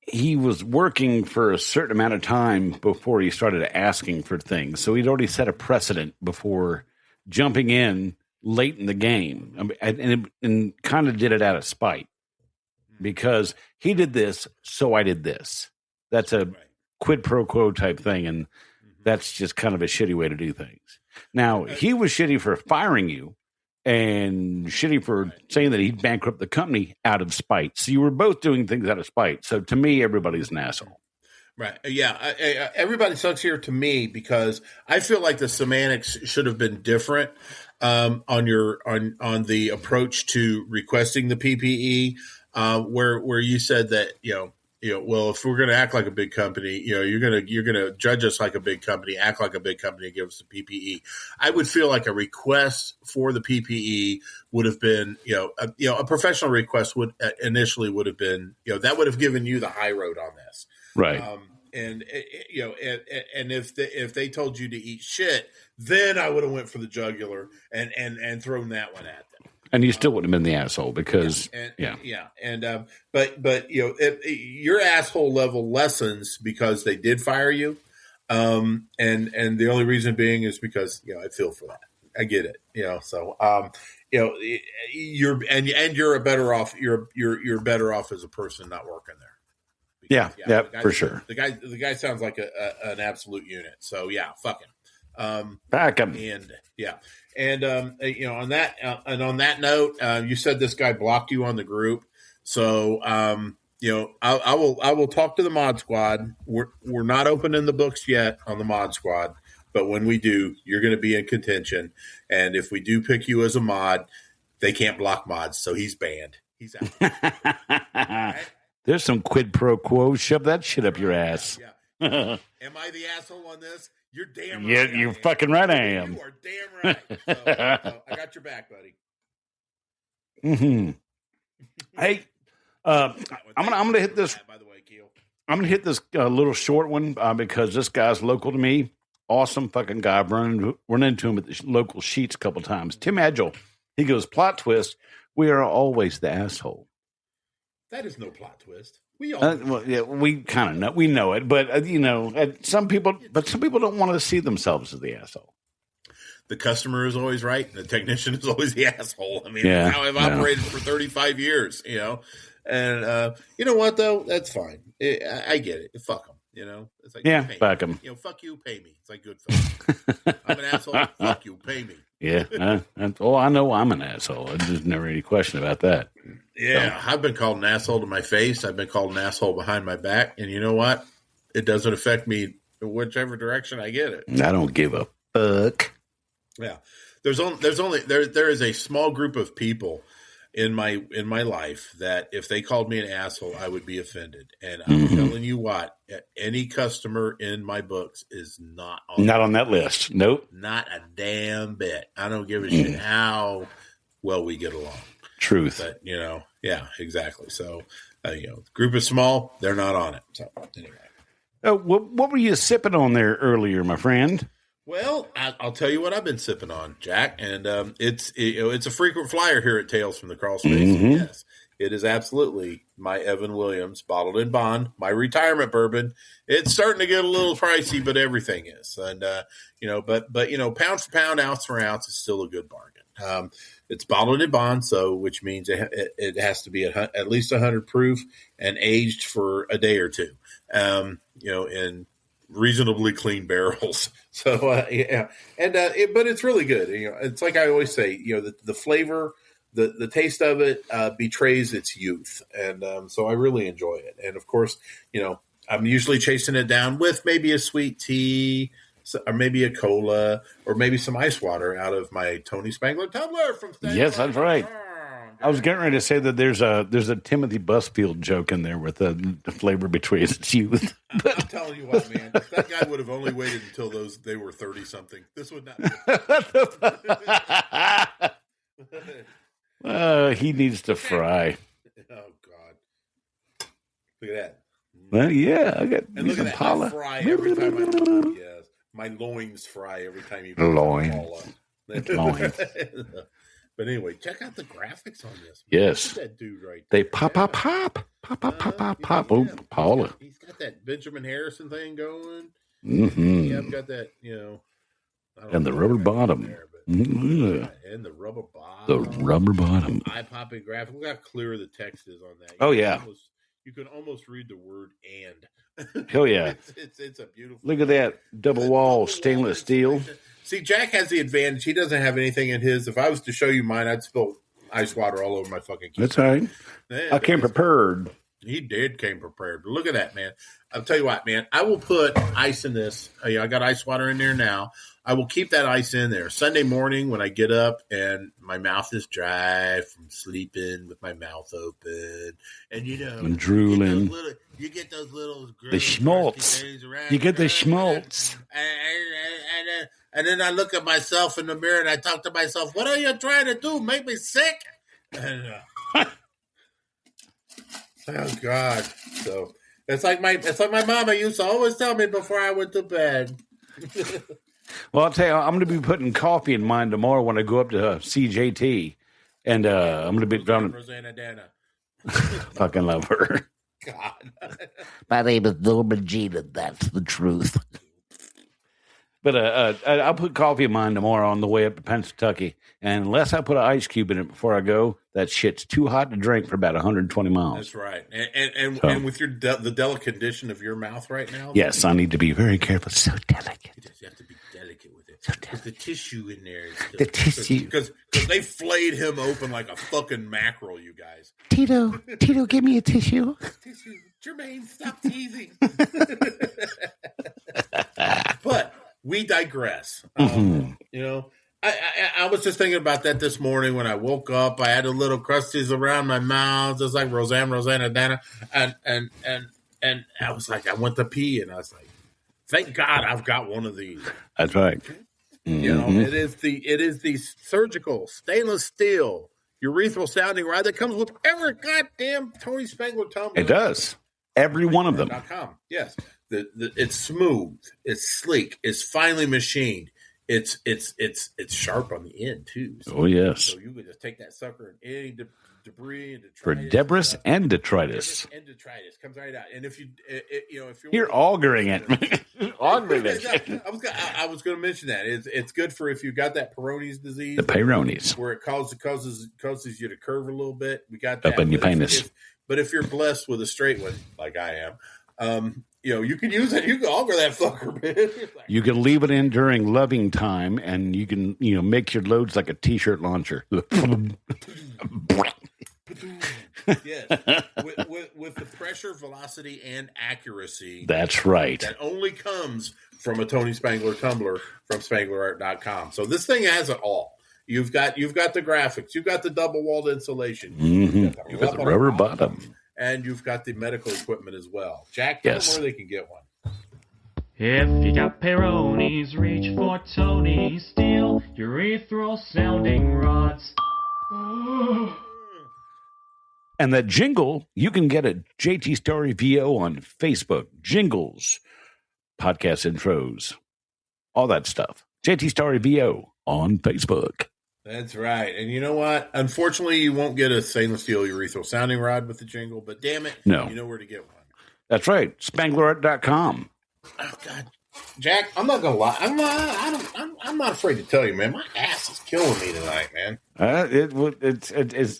he was working for a certain amount of time before he started asking for things. So he'd already set a precedent before jumping in late in the game and kind of did it out of spite because he did this, so I did this. That's a quid pro quo type thing, and that's just kind of a shitty way to do things. Now, he was shitty for firing you and shitty for saying that he'd bankrupt the company out of spite. So you were both doing things out of spite. So to me, everybody's an asshole. Right. Yeah. Everybody sucks here to me because I feel like the semantics should have been different on the approach to requesting the PPE, where you said that, well, if we're going to act like a big company, you're going to judge us like a big company, act like a big company, and give us the PPE. I would feel like a request for the PPE would have been, a professional request would have been, that would have given you the high road on this, right? And if they told you to eat shit, then I would have went for the jugular and thrown that one at them. And you still wouldn't have been the asshole because, but your asshole level lessens because they did fire you, and the only reason being is because I feel for that. I get it, So you're better off. You're better off as a person not working there. Because, for sure. The guy sounds like an absolute unit. So fuck him. Back him. And on that note, you said this guy blocked you on the group. So, I will talk to the mod squad. We're not opening the books yet on the mod squad, but when we do, you're going to be in contention. And if we do pick you as a mod, they can't block mods, so he's banned. He's out. Right? There's some quid pro quo. Shove that shit up your ass. Yeah. Am I the asshole on this? You're damn right. Yeah, you're fucking right. I am. You are damn right. So I got your back, buddy. Mm-hmm. Hey, I'm gonna hit this. By the way, Keel. I'm gonna hit this little short one because this guy's local to me. Awesome fucking guy. I've run into him at the local Sheets a couple times. Tim Agile. He goes, plot twist. We are always the asshole. That is no plot twist. We all we kind of know. We know it, but some people don't want to see themselves as the asshole. The customer is always right, and the technician is always the asshole. I mean, that's how I've operated for 35 years, And you know what, though? That's fine. I get it. Fuck them, It's like, fuck them. Fuck you, pay me. It's like Goodfellas. I'm an asshole. Fuck you, pay me. Yeah. I know I'm an asshole. There's never any question about that. Yeah, so. I've been called an asshole to my face. I've been called an asshole behind my back. And you know what? It doesn't affect me whichever direction I get it. I don't give a fuck. Yeah. There is a small group of people in my life that if they called me an asshole, I would be offended. And I'm telling you what, any customer in my books is not on that list. Nope. Not a damn bit. I don't give a shit how well we get along. Truth. But, yeah, exactly. So, the group is small. They're not on it. So, anyway. What were you sipping on there earlier, my friend? Well, I'll tell you what I've been sipping on, Jack, and it's a frequent flyer here at Tales from the Crawl Space. Mm-hmm. Yes, it is absolutely my Evan Williams bottled in bond, my retirement bourbon. It's starting to get a little pricey, but everything is, and but pound for pound, ounce for ounce, it's still a good bargain. It's bottled in bond, which means it has to be at least 100 proof and aged for a day or two. In reasonably clean barrels. So, yeah. And, but it's really good. It's like I always say, the flavor, the taste of it, betrays its youth. And, so I really enjoy it. And of course, I'm usually chasing it down with maybe a sweet tea or maybe a cola or maybe some ice water out of my Tony Spangler tumbler from Stanford. Yes, that's right. I was getting ready to say that there's a Timothy Busfield joke in there with the flavor betrays its youth. I'm telling you what, man. If that guy would have only waited until they were 30-something, this would not be. He needs to fry. Oh, God. Look at that. Well, yeah. I got and look at that. I fry every time yes. My loins fry every time you put loins. Loins. But anyway, check out the graphics on this. Yes. Look at that dude right there. They pop. Oh, Paula. He's got that Benjamin Harrison thing going. Mm-hmm. Yeah, I've got that, And the rubber bottom. There, mm-hmm. And the rubber bottom. The rubber bottom. Eye-popping graphic. Look how clear the text is on that. You can almost read the word and. Hell yeah. It's a beautiful. Look at that double wall stainless steel. See, Jack has the advantage. He doesn't have anything in his. If I was to show you mine, I'd spill ice water all over my fucking keyboard. That's all right. Yeah, I came prepared. He came prepared. But look at that, man. I'll tell you what, man. I will put ice in this. I got ice water in there now. I will keep that ice in there. Sunday morning when I get up and my mouth is dry from sleeping with my mouth open. And, and drooling. You get those little the schmaltz. You get the schmaltz. And then I look at myself in the mirror and I talk to myself, what are you trying to do? Make me sick? And, oh, God. So it's like my mama used to always tell me before I went to bed. Well, I'll tell you, I'm going to be putting coffee in mine tomorrow when I go up to CJT. And I'm going to be drowning. Rosanna Dana. Fucking love her. God. My name is Norman Jean, and that's the truth. But I'll put coffee in mine tomorrow on the way up to Pennsylvania. And unless I put an ice cube in it before I go, that shit's too hot to drink for about 120 miles. That's right. And with the delicate condition of your mouth right now. Yes, I need to be very careful. So delicate. You have to be delicate with it. With the tissue in there. The tissue. Because they flayed him open like a fucking mackerel, you guys. Tito, give me a tissue. Tissue. Jermaine, stop teasing. But we digress. You know, I was just thinking about that this morning when I woke up. I had a little crusties around my mouth, just like Rosanna, Dana. And I was like, I went to pee, and I was like, thank God I've got one of these. That's right. You know, it is the surgical stainless steel urethral sounding rod that comes with every goddamn Tony Spangler tumbler. It does. Every one of them. Yes. It's smooth. It's sleek. It's finely machined. It's sharp on the end too. So, oh yes. So you could just take that sucker and any debris and detritus. For debris and detritus. And detritus comes right out. And if you're auguring it. Auguring it. I was going to mention that it's good for if you got that Peyronie's disease. The Peyronie's, where it causes you to curve a little bit. We got that up in your penis. But if you're blessed with a straight one, like I am, you can use it. You can auger that fucker, man. You can leave it in during loving time, and you can, make your loads like a T-shirt launcher. Yes, with the pressure, velocity, and accuracy. That's right. That only comes from a Tony Spangler tumbler from SpanglerArt.com. So this thing has it all. You've got the graphics. You've got the double-walled insulation. You've got the rubber bottom. And you've got the medical equipment as well. Jack, tell them where they can get one. If you got Peyronie's, reach for Tony. Steal urethral sounding rods. And that jingle you can get at JT Story VO on Facebook. Jingles, podcast intros, all that stuff. JT Story VO on Facebook. That's right. And you know what? Unfortunately, you won't get a stainless steel urethral sounding rod with the jingle, but damn it, no. You know where to get one. That's right. SpanglerArt.com. Oh, God. Jack, I'm not going to lie. I'm not afraid to tell you, man. My ass is killing me tonight, man.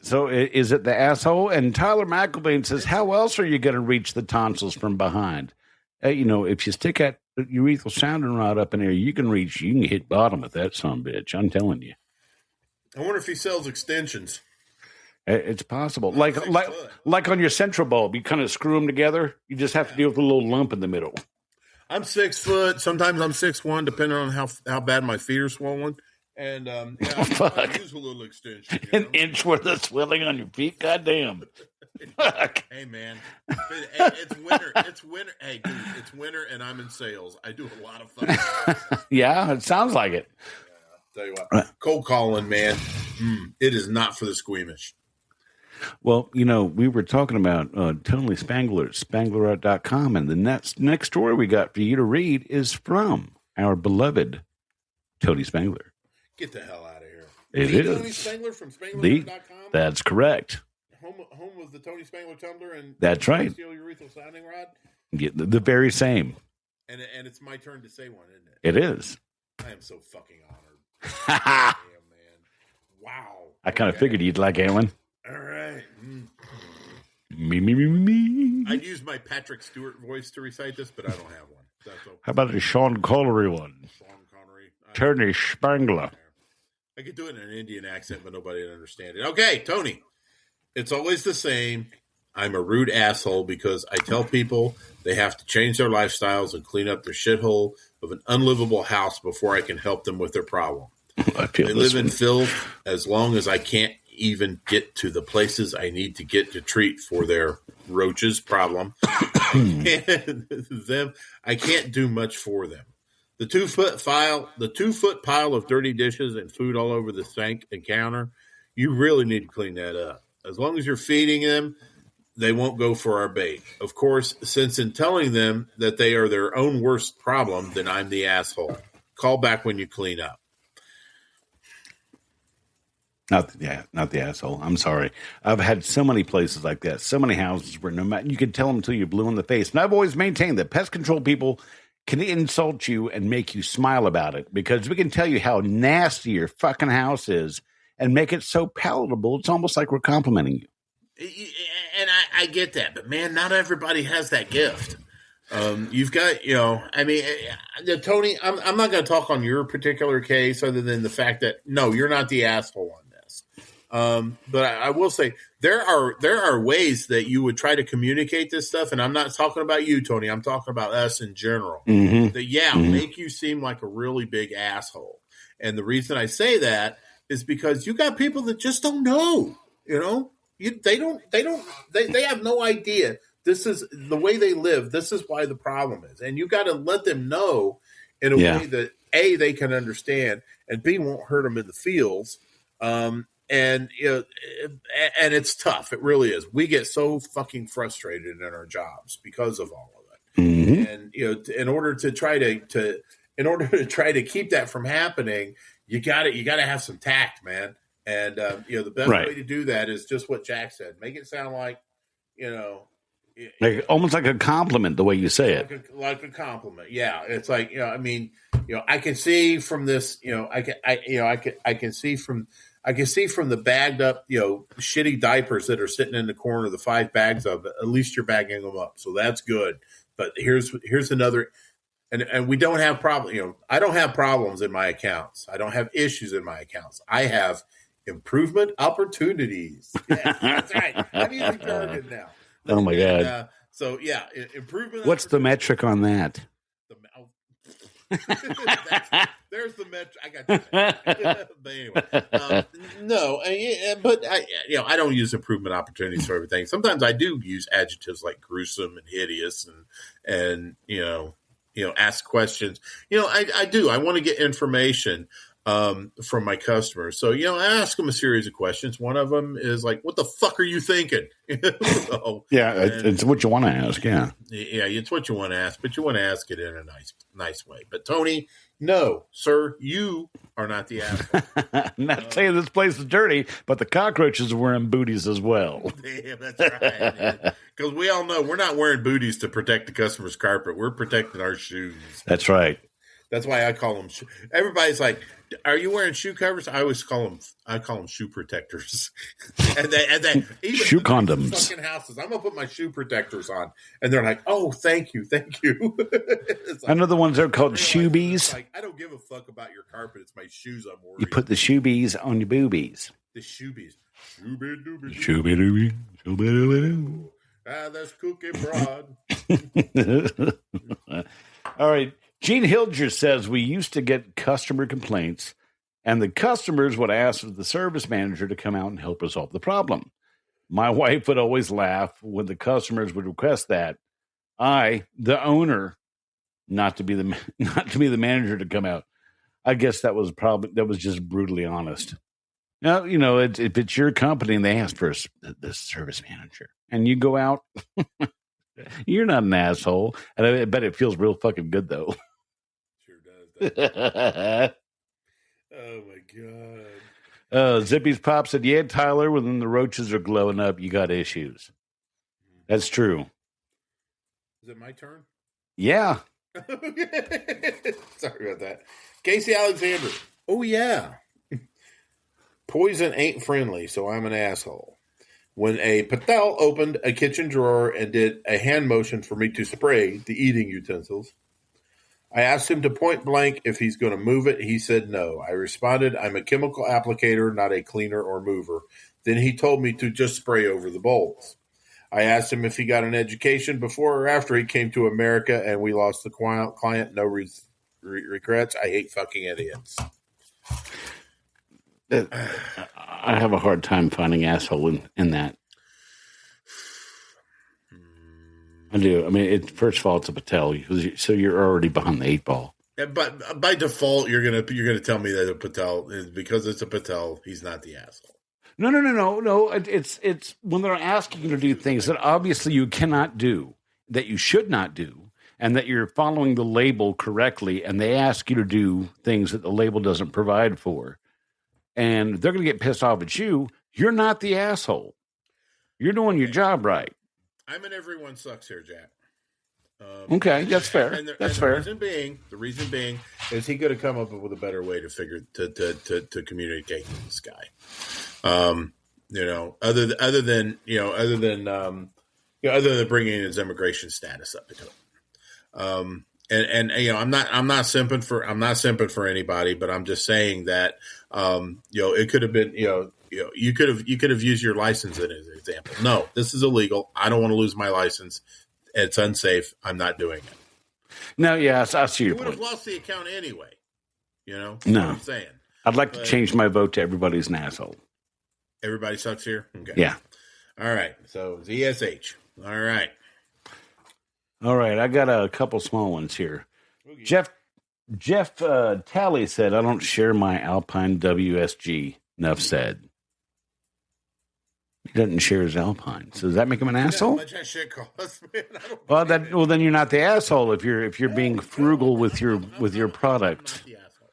So is it the asshole? And Tyler McElvain says, how else are you going to reach the tonsils from behind? If you stick that urethral sounding rod up in there, you can hit bottom with that son of a bitch. I'm telling you. I wonder if he sells extensions. It's possible. Like on your central bulb, you kind of screw them together. You just have to deal with a little lump in the middle. I'm 6 foot. Sometimes I'm 6'1", depending on how bad my feet are swollen. And I use a little extension. An inch worth of swelling on your feet? Goddamn. Hey, man. It's winter. It's winter. Hey, dude, it's winter, and I'm in sales. I do a lot of fucking Yeah, it sounds like it. Tell you what, cold calling, man, it is not for the squeamish. Well, we were talking about Tony Spangler, SpanglerArt.com, and the next story we got for you to read is from our beloved Tony Spangler. Get the hell out of here. It is. Tony Spangler from SpanglerArt.com? That's correct. Home of the Tony Spangler tumbler and that's right. Steel urethral sounding rod? Yeah, the very same. And it's my turn to say one, isn't it? It is. I am so fucking honored. Damn, man. Wow. I kind of figured you'd like Alan. All right. Me. I'd use my Patrick Stewart voice to recite this, but I don't have one. That's okay. How about a Sean Connery one? Sean Connery. Tony Spangler. I could do it in an Indian accent, but nobody would understand it. Okay, Tony. It's always the same. I'm a rude asshole because I tell people they have to change their lifestyles and clean up their shithole of an unlivable house before I can help them with their problem. They live in filth as long as I can't even get to the places I need to get to treat for their roaches problem. I can't do much for them. The 2-foot pile of dirty dishes and food all over the sink and counter, you really need to clean that up. As long as you're feeding them, they won't go for our bait. Of course, since in telling them that they are their own worst problem, then I'm the asshole. Call back when you clean up. Not the asshole. I'm sorry. I've had so many places like that, so many houses where no matter, you can tell them until you're blue in the face. And I've always maintained that pest control people can insult you and make you smile about it because we can tell you how nasty your fucking house is and make it so palatable. It's almost like we're complimenting you. And I get that, but man, not everybody has that gift. You've got, Tony, I'm not going to talk on your particular case other than the fact that, no, you're not the asshole on this. But I will say there are ways that you would try to communicate this stuff. And I'm not talking about you, Tony. I'm talking about us in general. That, make you seem like a really big asshole. And the reason I say that is because you got people that just don't know, they have no idea. This is the way they live. This is why the problem is. And you got to let them know in a way that A, they can understand, and B, won't hurt them in the feels. And it's tough. It really is. We get so fucking frustrated in our jobs because of all of it. And, in order to try to keep that from happening, you gotta have some tact, man. And, the best way to do that is just what Jack said. Make it sound like, almost like a compliment, the way you say it. Like a compliment. Yeah. It's like, I can see from this, I can see from the bagged up, shitty diapers that are sitting in the corner, the 5 bags of it, at least you're bagging them up. So that's good. But here's another, and we don't have problems. I don't have problems in my accounts. I don't have issues in my accounts. I have improvement opportunities. Yes, that's right. I'm using jargon now. Oh my God. Improvement. What's the metric on that? There's the metric. I got you. But anyway, no, but I don't use improvement opportunities for everything. Sometimes I do use adjectives like gruesome and hideous and ask questions. I do. I want to get information from my customers. So, I ask them a series of questions. One of them is like, what the fuck are you thinking? It's what you want to ask. Yeah. Yeah. It's what you want to ask, but you want to ask it in a nice way. But Tony, no, sir, you are not the asshole. I'm not saying this place is dirty, but the cockroaches are wearing booties as well. Damn, that's right. Because we all know we're not wearing booties to protect the customer's carpet. We're protecting our shoes. That's right. That's why I call them. Everybody's like, "Are you wearing shoe covers?" I always call them shoe protectors. and they even shoe condoms. Fucking houses. I'm gonna put my shoe protectors on, and they're like, "Oh, thank you." Like, another ones are called shoebies. Like, I don't give a fuck about your carpet. It's my shoes. I'm worried. You put the shoebies on your boobies. The shoebies. Shooby dooby. That's Cookie Broad. All right. Gene Hilger says we used to get customer complaints, and the customers would ask the service manager to come out and help resolve the problem. My wife would always laugh when the customers would request that. I, the owner, not to be the manager to come out. I guess that was just brutally honest. Now, if it's your company and they ask for the service manager, and you go out, you're not an asshole. And I bet it feels real fucking good though. Sure does. Oh my God. Zippy's Pop said, "Yeah, Tyler, when the roaches are glowing up, you got issues." That's true. Is it my turn? Yeah. Sorry about that. Casey Alexander. Oh yeah. Poison ain't friendly, so I'm an asshole. When a Patel opened a kitchen drawer and did a hand motion for me to spray the eating utensils, I asked him to point blank if he's going to move it. He said no. I responded, "I'm a chemical applicator, not a cleaner or mover." Then he told me to just spray over the bowls. I asked him if he got an education before or after he came to America, and we lost the client. No regrets. I hate fucking idiots. I have a hard time finding asshole in that. I do. I mean, first of all, it's a Patel, so you're already behind the 8 ball. Yeah, but by default, you're gonna tell me that a Patel is because it's a Patel. He's not the asshole. No. It's when they're asking you to do things that obviously you cannot do, that you should not do, and that you're following the label correctly, and they ask you to do things that the label doesn't provide for. And they're going to get pissed off at you. You're not the asshole. You're doing your job right. I'm an everyone sucks here, Jack. Okay, that's fair. That's fair. The reason being is he could have come up with a better way to communicate with this guy. Other than bringing his immigration status up to him. And I'm not simping for anybody, but I'm just saying that it could have been you could have used your license as an example. No, this is illegal. I don't want to lose my license. It's unsafe. I'm not doing it. No, yeah, I see your You would point. have lost the account anyway. No, what I'm saying. I'd like to change my vote to everybody's an asshole. Everybody sucks here. Okay. Yeah. All right. So ZSH. All right. All right, I got a couple small ones here. Okay. Jeff Talley said, I don't share my Alpine WSG. Enough said. He doesn't share his Alpine. So does that make him an asshole? How much that shit costs, man? Well, then you're not the asshole if you're being frugal with your product. I'm not the asshole.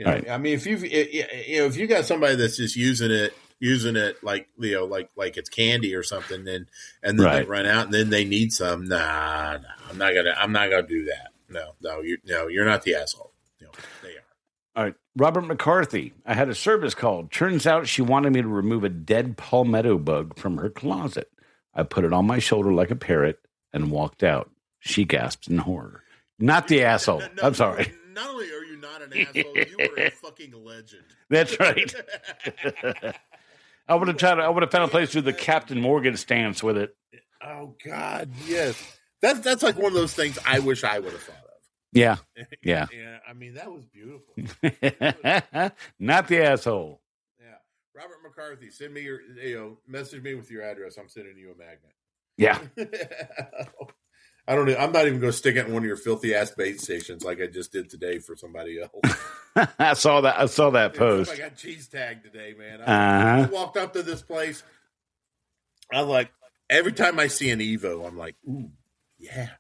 Right. I mean, if you got somebody that's just using it like like it's candy or something, and then they run out and then they need some. Nah, I'm not gonna do that. No, you're not the asshole. They are. All right, Robert McCarthy. I had a service call. Turns out she wanted me to remove a dead palmetto bug from her closet. I put it on my shoulder like a parrot and walked out. She gasped in horror. Not the asshole. I'm sorry. Not only are you not an asshole, you were a fucking legend. That's right. I would have found a place to do the Captain Morgan stance with it. Oh God, yes. That's like one of those things I wish I would have thought of. Yeah. Yeah. I mean, that was beautiful. Not the asshole. Yeah. Robert McCarthy, send me your message me with your address. I'm sending you a magnet. Yeah. I don't know. I'm not even going to stick it in one of your filthy ass bait stations like I just did today for somebody else. I saw that post. I got cheese tagged today, man. I walked up to this place. I'm like, every time I see an Evo, I'm like, ooh, yeah.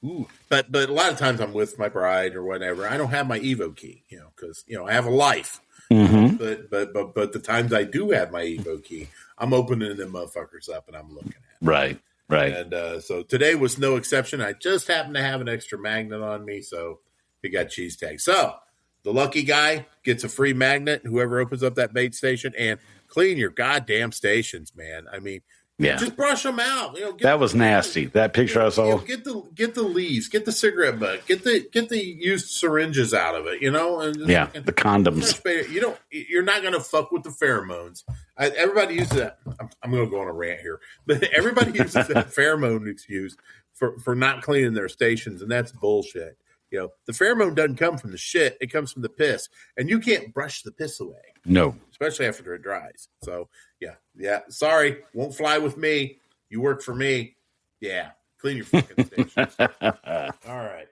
Ooh. But a lot of times I'm with my bride or whatever. I don't have my Evo key, because I have a life. Mm-hmm. But the times I do have my Evo key, I'm opening them motherfuckers up and I'm looking at them. Right. And so today was no exception. I just happened to have an extra magnet on me, so it got cheese tagged. So the lucky guy gets a free magnet, whoever opens up that bait station, and clean your goddamn stations, man. I mean, just brush them out. That was nasty. That picture I saw. Get the leaves, get the cigarette butt, get the used syringes out of it. And the condoms. You're not going to fuck with the pheromones. Everybody uses that. I'm going to go on a rant here, but everybody uses that pheromone excuse for not cleaning their stations, and that's bullshit. The pheromone doesn't come from the shit; it comes from the piss, and you can't brush the piss away. No, especially after it dries. So yeah. Sorry, won't fly with me. You work for me. Yeah, clean your fucking stations. All right,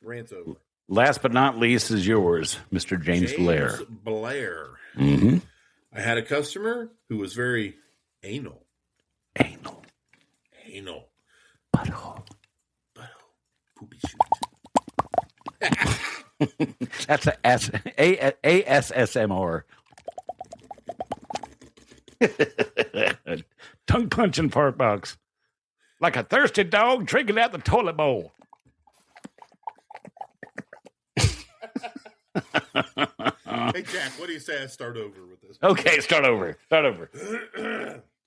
rant's over. Last but not least is yours, Mr. James Blair. Blair. Mm-hmm. I had a customer who was very anal. Butthole. Poopy shoot. That's a ASSMR. Tongue punching fart box. Like a thirsty dog drinking out the toilet bowl. Hey, Jack, what do you say I start over with this? Okay, start over.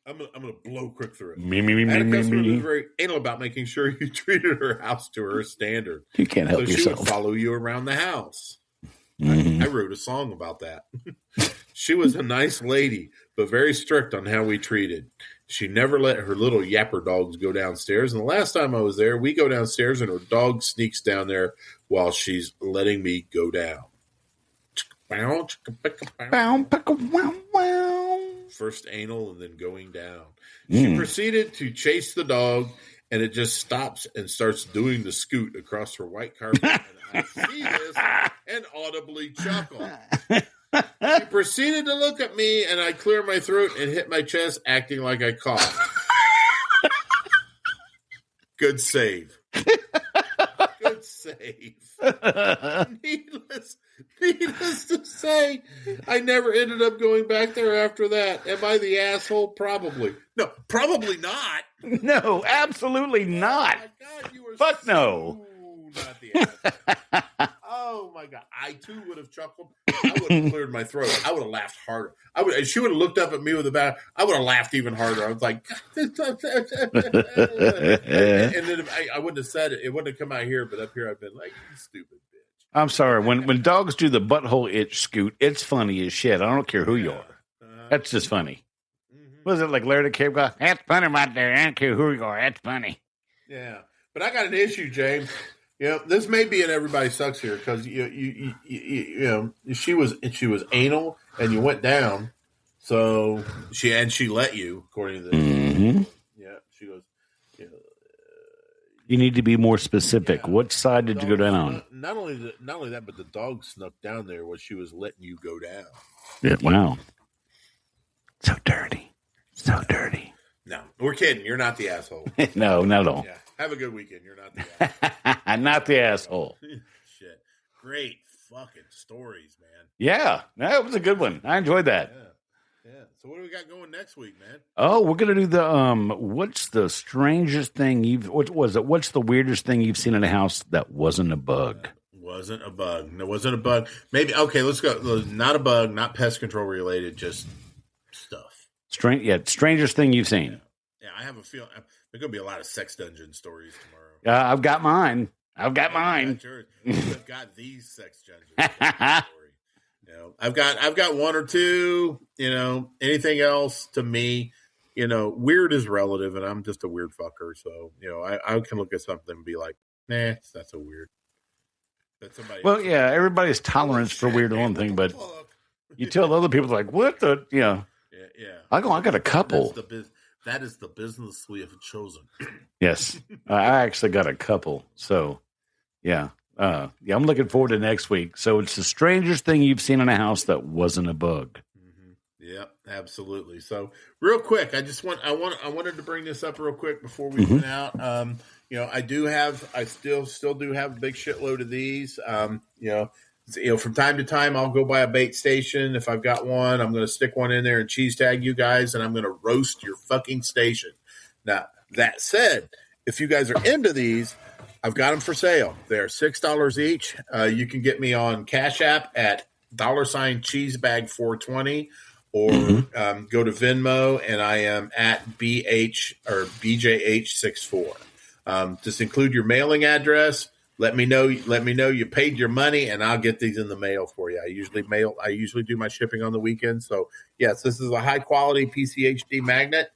I'm gonna blow quick through it. Me. I had a customer who was very anal about making sure you treated her house to her standard. You can't help yourself. She would follow you around the house. Mm-hmm. I wrote a song about that. She was a nice lady, but very strict on how we treated. She never let her little yapper dogs go downstairs. And the last time I was there, we go downstairs and her dog sneaks down there while she's letting me go down. First anal and then going down. She proceeded to chase the dog, and it just stops and starts doing the scoot across her white carpet. And I see this and audibly chuckle. She proceeded to look at me, and I clear my throat and hit my chest, acting like I coughed. Good save. Good save. Needless to say, I never ended up going back there after that. Am I the asshole? Probably. No, probably not. No, absolutely not. Oh my God, you were Fuck no. Not the asshole. Oh my God. I too would have chuckled. I would have cleared my throat. I would have laughed harder. She would have looked up at me with a bat. I would have laughed even harder. I was like, and then I wouldn't have said it. It wouldn't have come out here, but up here I've been like, you stupid bitch. I'm sorry. When dogs do the butthole itch scoot, it's funny as shit. I don't care who you are. That's just funny. Was it like Larry the Cable Guy? That's funny right there. I don't care who you are. That's funny. Yeah. But I got an issue, James. You know, this may be an everybody sucks here because you know she was anal and you went down, so she let you according to this. Mm-hmm. Yeah, she goes. You need to be more specific. Yeah. What side did you go down on? Not only that, but the dog snuck down there when she was letting you go down. Yeah, wow. So dirty. So dirty. No, we're kidding. You're not the asshole. No, not at all. Yeah. Have a good weekend. You're not the asshole. Not the asshole. Shit. Great fucking stories, man. Yeah. No, it was a good one. I enjoyed that. Yeah. So what do we got going next week, man? Oh, we're gonna do the what's the strangest thing what's the weirdest thing you've seen in a house that wasn't a bug? Wasn't a bug. No, wasn't a bug. Maybe okay, let's go. Not a bug, not pest control related, just stuff. Strangest thing you've seen. Yeah, I have a feeling there's gonna be a lot of sex dungeon stories tomorrow. I've got mine. I've got these sex dungeons. You know, I've got one or two. You know, anything else to me, you know, weird is relative, and I'm just a weird fucker. So you know, I can look at something and be like, nah, it's not so weird. But somebody. Well, yeah, everybody's tolerance for weird one thing, but you tell other people like, what the, you know. Yeah. I got a couple. That is the business we have chosen. Yes, I actually got a couple. So, yeah, I'm looking forward to next week. So it's the strangest thing you've seen in a house that wasn't a bug. Mm-hmm. Yep, absolutely. So, real quick, I wanted to bring this up real quick before we went out. You know, I still do have a big shitload of these. You know, from time to time, I'll go by a bait station. If I've got one, I'm going to stick one in there and cheese tag you guys, and I'm going to roast your fucking station. Now, that said, if you guys are into these, I've got them for sale. They're $6 each. You can get me on Cash App at $cheesebag420 or go to Venmo, and I am at BJH64. Just include your mailing address. Let me know you paid your money, and I'll get these in the mail for you. I usually do my shipping on the weekend. So yes, this is a high quality PCHD magnet.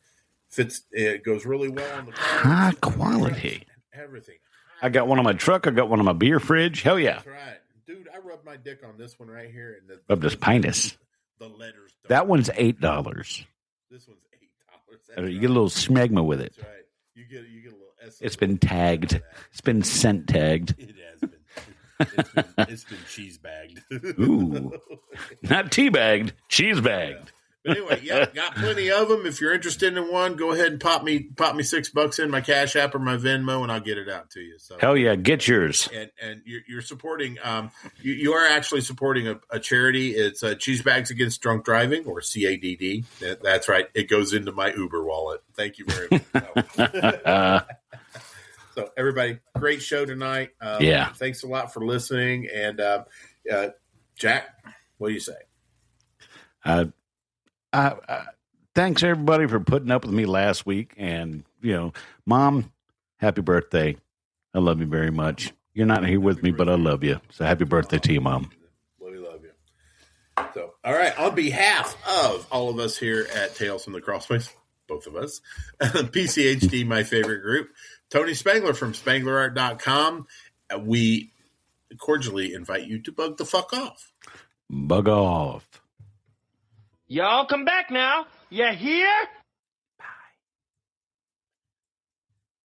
It goes really well on the car. High quality. Everything. I got one on my truck. I got one on my beer fridge. Hell yeah. That's right. Dude, I rubbed my dick on this one right here. And rubbed his penis. The letters. That one's $8. This one's $8. You get a little smegma with it. That's right. You get a little It's been tagged. It's been scent tagged. It has been. It's been cheese bagged. Ooh. Not tea bagged, cheese bagged. Yeah. But anyway, yeah, got plenty of them. If you're interested in one, go ahead and pop me $6 in my Cash App or my Venmo, and I'll get it out to you. So hell yeah, get yours. And you're supporting. You are actually supporting a charity. It's Cheese Bags Against Drunk Driving, or CADD. That's right. It goes into my Uber wallet. Thank you very much. So everybody, great show tonight. Yeah. Thanks a lot for listening. And Jack, what do you say? Thanks everybody for putting up with me last week, and Mom, happy birthday. I love you very much. You're not here with me, but I love you. So happy birthday to you, Mom. Love you. So, all right, on behalf of all of us here at Tales from the Crossways, both of us, PCHD, my favorite group, Tony Spangler from SpanglerArt.com, we cordially invite you to bug the fuck off. Bug off. Y'all come back now. You hear?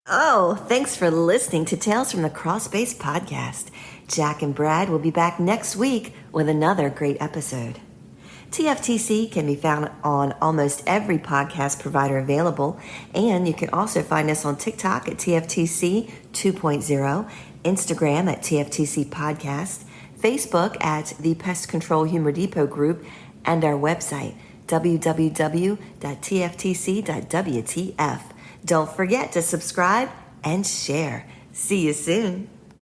Oh, thanks for listening to Tales from the Crossbase podcast. Jack and Brad will be back next week with another great episode. TFTC can be found on almost every podcast provider available, and you can also find us on TikTok at TFTC 2.0, Instagram at TFTC Podcast, Facebook at the Pest Control Humor Depot Group, and our website, www.tftc.wtf. Don't forget to subscribe and share. See you soon.